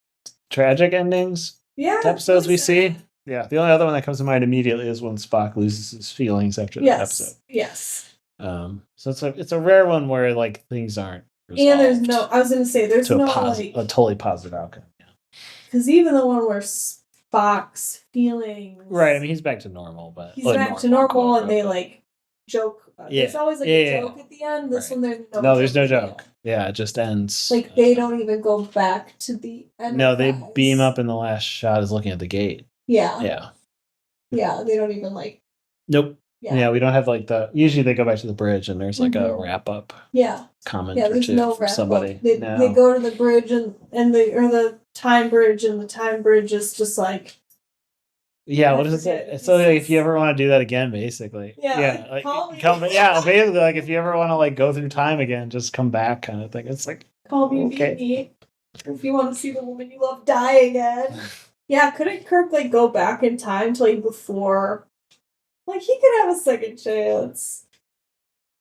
tragic endings episodes we see. Yeah, the only other one that comes to mind immediately is when Spock loses his feelings after the episode. Yes. So it's a rare one where like things aren't resolved. And there's no. I was going to say there's no a totally positive outcome. Yeah. Because even the one where Spock's feelings, right? I mean, he's back to normal, but he's back to normal, and they like joke. There's always like a joke at the end. This one, there's there's no joke. Yeah, it just ends. Like they don't even go back to the end. No, they beam up, and the last shot is looking at the gate. Yeah. Yeah, they don't even like. Nope. Yeah, we don't have like usually they go back to the bridge and there's like a wrap up. Yeah. Comment. Yeah, there's no wrap somebody. up. They go to the bridge and the time bridge, and the time bridge is just like. Yeah, what does it say? So like, if you ever want to do that again, basically. Yeah. Like, basically like if you ever want to like go through time again, just come back kind of thing. It's like call me, meet me. If you want to see the woman you love die again. Yeah, couldn't Kirk like go back in time to like before? Like he could have a second chance.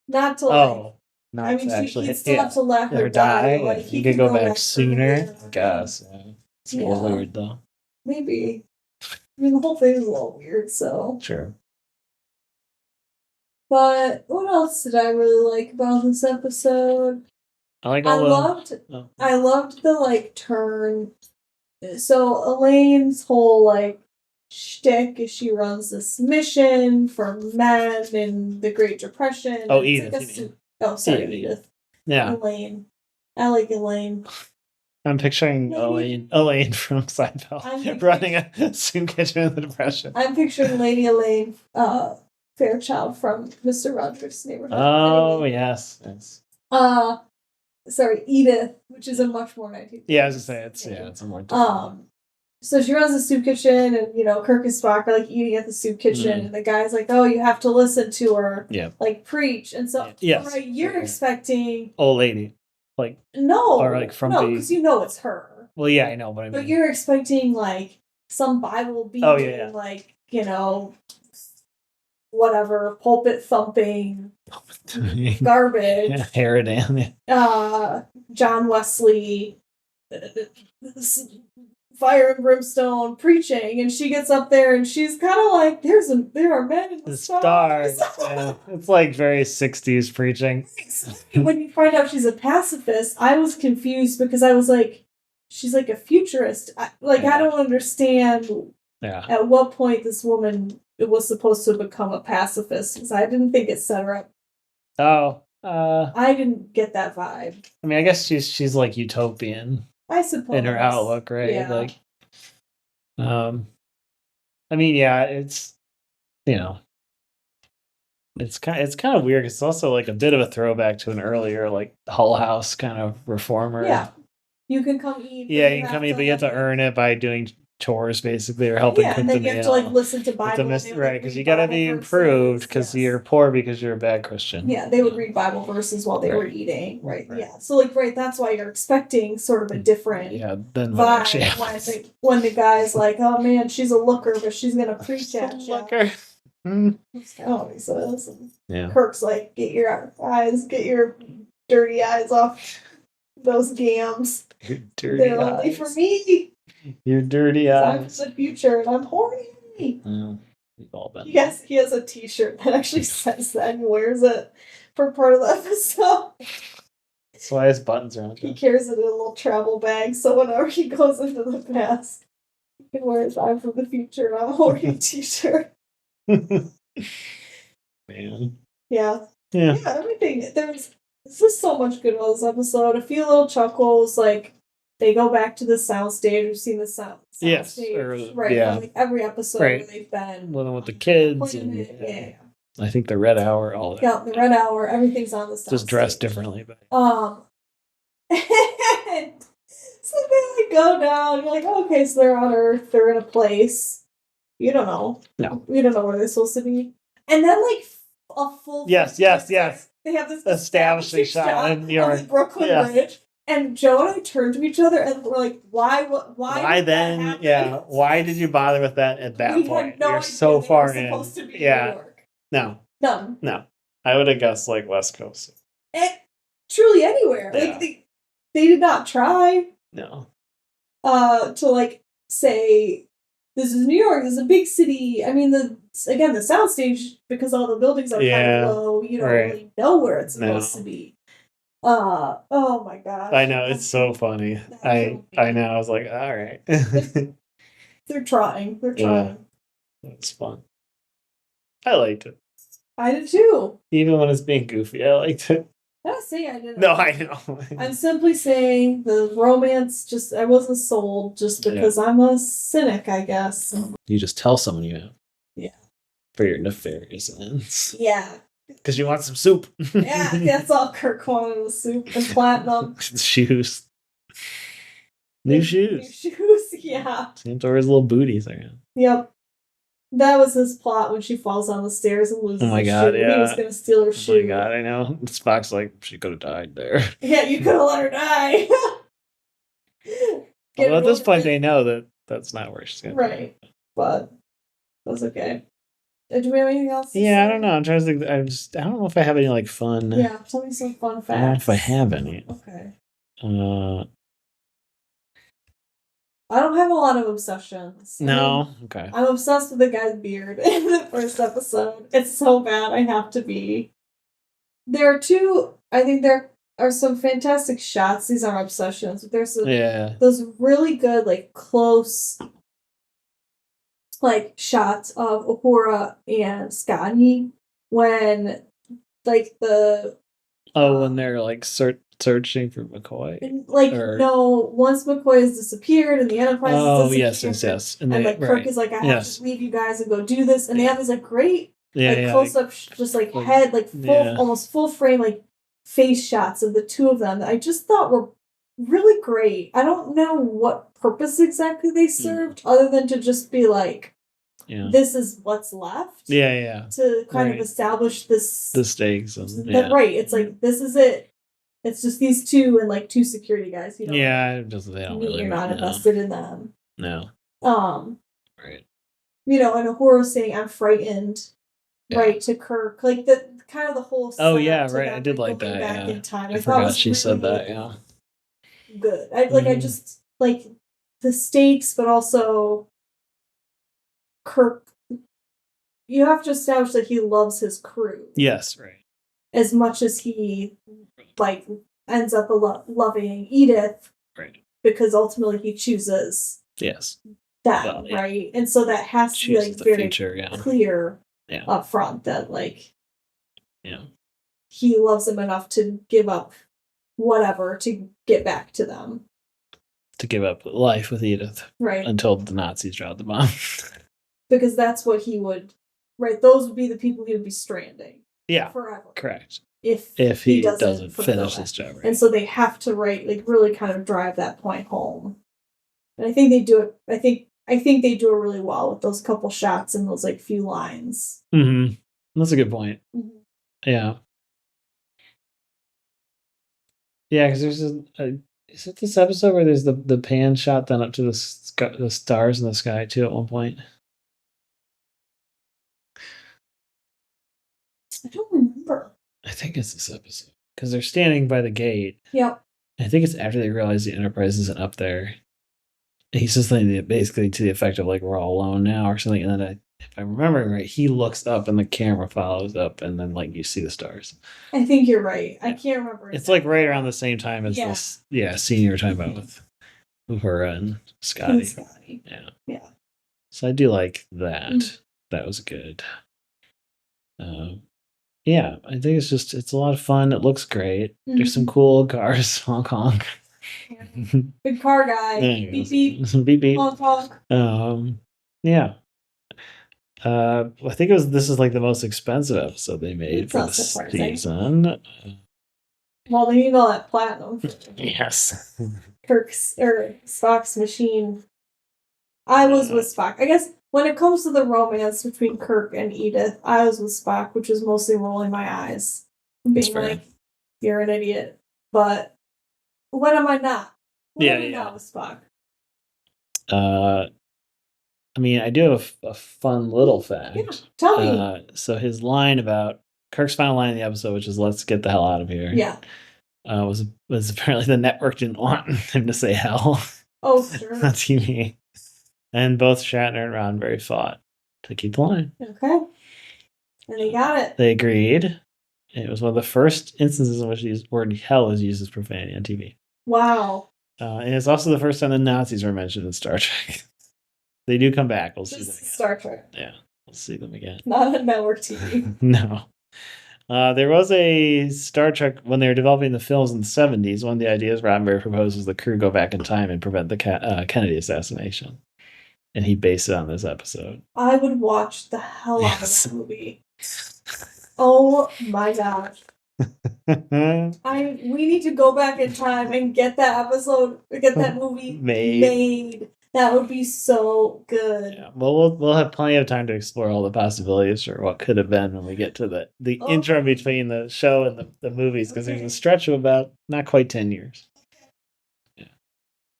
Not to like. Not I mean, actually, he'd still have to let her die. Like he could go back sooner. I guess. It's a little weird though. Maybe. I mean, the whole thing is a little weird. So. Sure. But what else did I really like about this episode? I loved the like turn. So Elaine's whole like shtick is she runs this mission for men in the Great Depression. Oh, Edith. Edith. Yeah. Elaine. I like Elaine. I'm picturing Elaine from Seinfeld running a soup kitchen in the Depression. I'm picturing Lady Elaine Fairchild from Mr. Rogers' Neighborhood. Oh, yes. Sorry, Edith, which is a much more 19th. Yeah, I was gonna say it's a more different. So she runs the soup kitchen, and Kirk and Spock are like eating at the soup kitchen, and the guy's like, "Oh, you have to listen to her, like preach." And so, right, you're expecting old lady, like or like from because it's her. Well, yeah, I know, but but you're expecting like some Bible being like whatever pulpit thumping garbage. Harridan. John Wesley, fire and brimstone preaching, and she gets up there and she's kind of like, there are men in the stars. It's like very 60s preaching. When you find out she's a pacifist, I was confused because I was like, she's like a futurist. I don't understand at what point this woman was supposed to become a pacifist, because I didn't think it set her up. I didn't get that vibe. I mean, I guess she's like utopian. I suppose. In her outlook, right? Yeah. Like, I mean, it's it's kind of weird. It's also like a bit of a throwback to an earlier like Hull House kind of reformer. Yeah, you can come eat. Yeah, you can come eat, but you have to earn it by doing chores basically, or helping cook the meal. And then you have to like listen to Bible, right? Because you got to be improved because you're poor because you're a bad Christian. Yeah, they would read Bible verses while they were eating, right? Yeah, so like that's why you're expecting sort of a different than vibe when the guy's like, oh man, she's a looker, but she's gonna preach at you. Looker. Oh, he says. Yeah. Kirk's like, get your dirty eyes off those gams. Your dirty They're eyes. only for me. Your dirty eyes. I'm the future, and I'm horny. We've all been. Yes, he has a T-shirt that actually says that and wears it for part of the episode. That's why his buttons are on. He carries it in a little travel bag, so whenever he goes into the past, he can wear his "I'm from the future" and I'm horny T-shirt. Man. Yeah, everything. There's just so much good about this episode. A few little chuckles, like. They go back to the soundstage. We've seen the soundstage, right? Yeah. Like every episode where they've been with the kids. I think the red hour, all that. Yeah, the red hour, everything's on the soundstage. Just dressed differently, but and so they like go down. You're like, okay, so they're on Earth. They're in a place. You don't know. No. You don't know where they're supposed to be. And then like a full. Yes. They have this establishing shot in New York. Of the Brooklyn Bridge. And Joe and I turned to each other and we're like, why then? Yeah. Why did you bother with that at that point? No, you're so far in. Supposed to be yeah. New York. No. None. No. I would have guessed like West Coast. Truly anywhere. Yeah. Like they did not try. No. To like say this is New York, this is a big city. I mean the soundstage, because all the buildings are kind of low, you don't really know where it's supposed to be. Oh my gosh. I know, it's so funny. I know, I was like, all right. They're trying. It's fun. I liked it. I did too. Even when it's being goofy, I liked it. I'm not saying I didn't. No, I know. I'm simply saying the romance, I wasn't sold just because I'm a cynic, I guess. You just tell someone you have. Yeah. For your nefarious ends. Yeah. Because you want some soup. Yeah, that's all Kirk wanted was soup and platinum. Shoes. New shoes. New shoes, yeah. Santora's little booties around. Yep. That was his plot when she falls down the stairs and loses her shoe. Yeah. He was going to steal her shoe. Oh my god, I know. Spock's like, she could have died there. Yeah, you could have let her die. Well, at this point, they know that that's not where she's going to die. Right. But that's okay. Do we have anything else? I don't know. I'm trying to think. I don't know if I have any like fun. Yeah, tell me some fun facts. I don't know if I have any. Okay. I don't have a lot of obsessions. No? Okay. I'm obsessed with the guy's beard in the first episode. It's so bad I have to be. I think there are some fantastic shots. These aren't obsessions, but there's those really good, like, close, like, shots of Uhura and Scotty when, like, when they're, like, searching for McCoy? No, once McCoy has disappeared and the Enterprise has disappeared. Yes. And like Kirk is like, I have to leave you guys and go do this. And they have this like great close-up, just like head, like full, almost full frame, like face shots of the two of them that I just thought were really great. I don't know what purpose exactly they served other than to just be like, this is what's left. To kind of establish the stakes. It's like, this is it. It's just these two and like two security guys. You know, you're not invested in them. No. Right. You know, and Uhura saying I'm frightened, right, to Kirk, like the kind of the whole. I did like that. Back in time. I forgot she said that. Yeah. Good. I just like the stakes, but also Kirk. You have to establish that he loves his crew. Yes. Right. As much as he, like, ends up loving Edith, right? Because ultimately he chooses that, right? And so that has to be like very clear up front that like, he loves them enough to give up whatever to get back to them. To give up life with Edith, right? Until the Nazis dropped the bomb. Because that's what he would, right? Those would be the people he would be stranding. Yeah, forever. Correct. If he doesn't finish his job, right. And so they have to really kind of drive that point home. And I think they do it. I think they do it really well with those couple shots and those like few lines. Mm-hmm. That's a good point. Mm-hmm. Yeah. Yeah, because there's is it this episode where there's the pan shot then up to the stars in the sky too at one point? I don't remember. I think it's this episode. Because they're standing by the gate. Yep. I think it's after they realize the Enterprise isn't up there. And he says something basically to the effect of, like, we're all alone now or something. And then, if I'm remembering right, he looks up and the camera follows up and then, like, you see the stars. I think you're right. I can't remember. It's, like, right around the same time as this scene you were talking about with Uhura and Scotty. Yeah. So I do like that. Mm-hmm. That was good. Yeah, I think it's a lot of fun. It looks great. Mm-hmm. There's some cool cars. Honk honk. Big car guy. Beep beep. Beep beep. Honk honk. Yeah. I think this is like the most expensive episode they made for this season. Well, they need all that platinum. Yes. Spock's machine. I was with Spock. I guess when it comes to the romance between Kirk and Edith, I was with Spock, which was mostly rolling my eyes. Being like, you're an idiot. But when am I not? When am I not with Spock? I mean, I do have a fun little fact. Yeah, tell me. So his line about Kirk's final line in the episode, which is "Let's get the hell out of here." Yeah. Was apparently the network didn't want him to say hell. Oh, sure. On TV. And both Shatner and Roddenberry fought to keep the line. Okay. And they got it. They agreed. It was one of the first instances in which the word hell was used as profanity on TV. Wow. And it's also the first time the Nazis were mentioned in Star Trek. They do come back. We'll see them again. Star Trek. Yeah, we'll see them again. Not on network TV. No. There was a Star Trek, when they were developing the films in the 70s, one of the ideas Roddenberry proposed was the crew go back in time and prevent the Kennedy assassination. And he based it on this episode. I would watch the hell out of that movie. Oh my gosh. We need to go back in time and get that movie made. That would be so good. Yeah, well, we'll have plenty of time to explore all the possibilities for what could have been when we get to the interim between the show and the movies, because there's a stretch of about not quite 10 years. Yeah,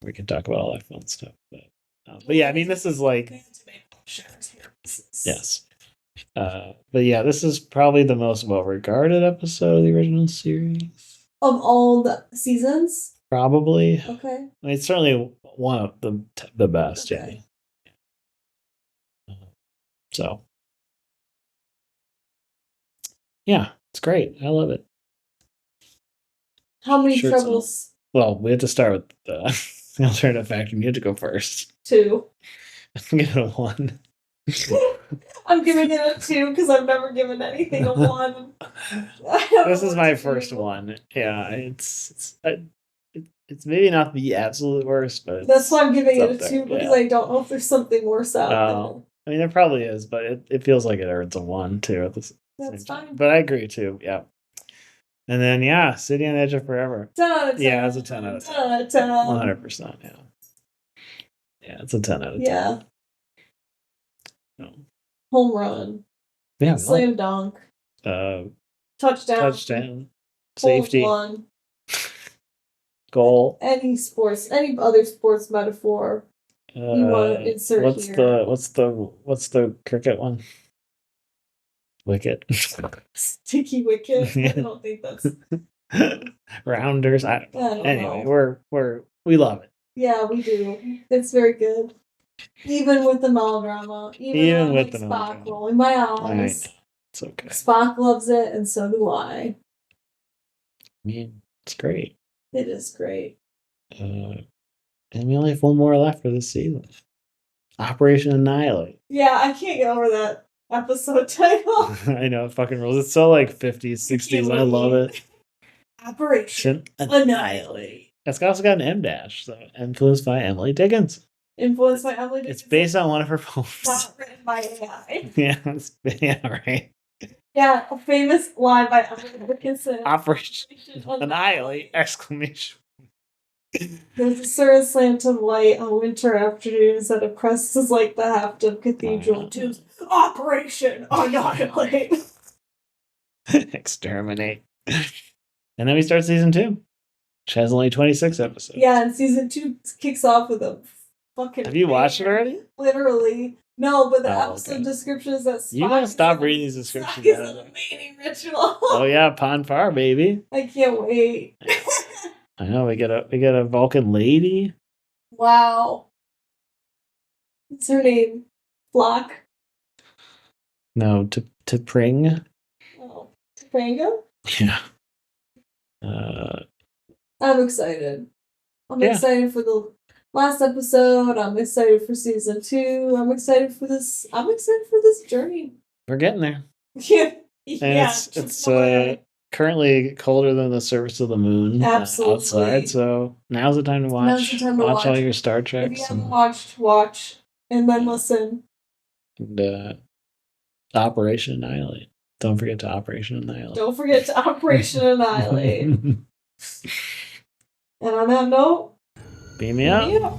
we can talk about all that fun stuff. But yeah, I mean, this is like... Yes. But yeah, this is probably the most well-regarded episode of the original series. Of all the seasons? Probably. Okay. I mean, it's certainly one of the best, okay. Yeah. So, yeah, it's great. I love it. How many troubles? Well, we have to start with the alternative factor. You have to go first. 2. I'm giving it a 1. I'm giving it a 2 because I've never given anything a 1. This is my first one. Yeah, it's maybe not the absolute worst, but that's why I'm giving it a 2 because I don't know if there's something worse out there. I mean, there probably is, but it feels like it earns a 1 too. At this, that's fine. But I agree too. Yeah. And then City on the Edge of Forever. 10 out of 10. Yeah, it's a 10 out of 10. 10 out of 10. 100%. Yeah. Yeah, it's a 10 out of 10. Yeah. No. Home run. Yeah. Slam dunk. Touchdown. Safety. One. Goal. Any other sports metaphor you want to insert here. What's the cricket one? Wicket. Sticky wicket. I don't think that's rounders. Anyway, we love it. Yeah, we do. It's very good. Even with the melodrama. Even with the Spock rolling my eyes. It's okay. Spock loves it, and so do I. I mean, it's great. It is great. And we only have one more left for this season. Operation Annihilate. Yeah, I can't get over that episode title. I know, it fucking rules. It's so like 50s, 60s. I love it. Operation Annihilate. It's also got an M-dash, so influenced by Emily Dickinson. Influenced by Emily Dickinson? It's based on one of her poems. Not written by AI. Yeah, right. Yeah, a famous line by Emily Dickinson. Operation Annihilate! ! There's a certain slant of light on winter afternoons that oppresses like the haft of cathedral tubes. Operation Annihilate! Exterminate. And then we start season 2, which has only 26 episodes. Yeah, and season 2 kicks off with a fucking... Have you watched it already? Literally. No, but the episode description is that Spock... You gotta stop reading these descriptions. Spock is a mating ritual. Oh yeah, Pon farr, baby. I can't wait. I know, we get a Vulcan lady. Wow. What's her name? Flock? No, T'Pring. Oh, Topanga? Yeah. I'm excited. I'm excited for the last episode. I'm excited for season 2. I'm excited for this journey. We're getting there. Yeah. And it's currently colder than the surface of the moon. Absolutely. Outside, so now's the time to watch. Watch all your Star Treks. If you haven't watched, watch and then listen. And Operation Annihilate. Don't forget to Operation Annihilate. Don't forget to Operation Annihilate. And on that note, beam me up.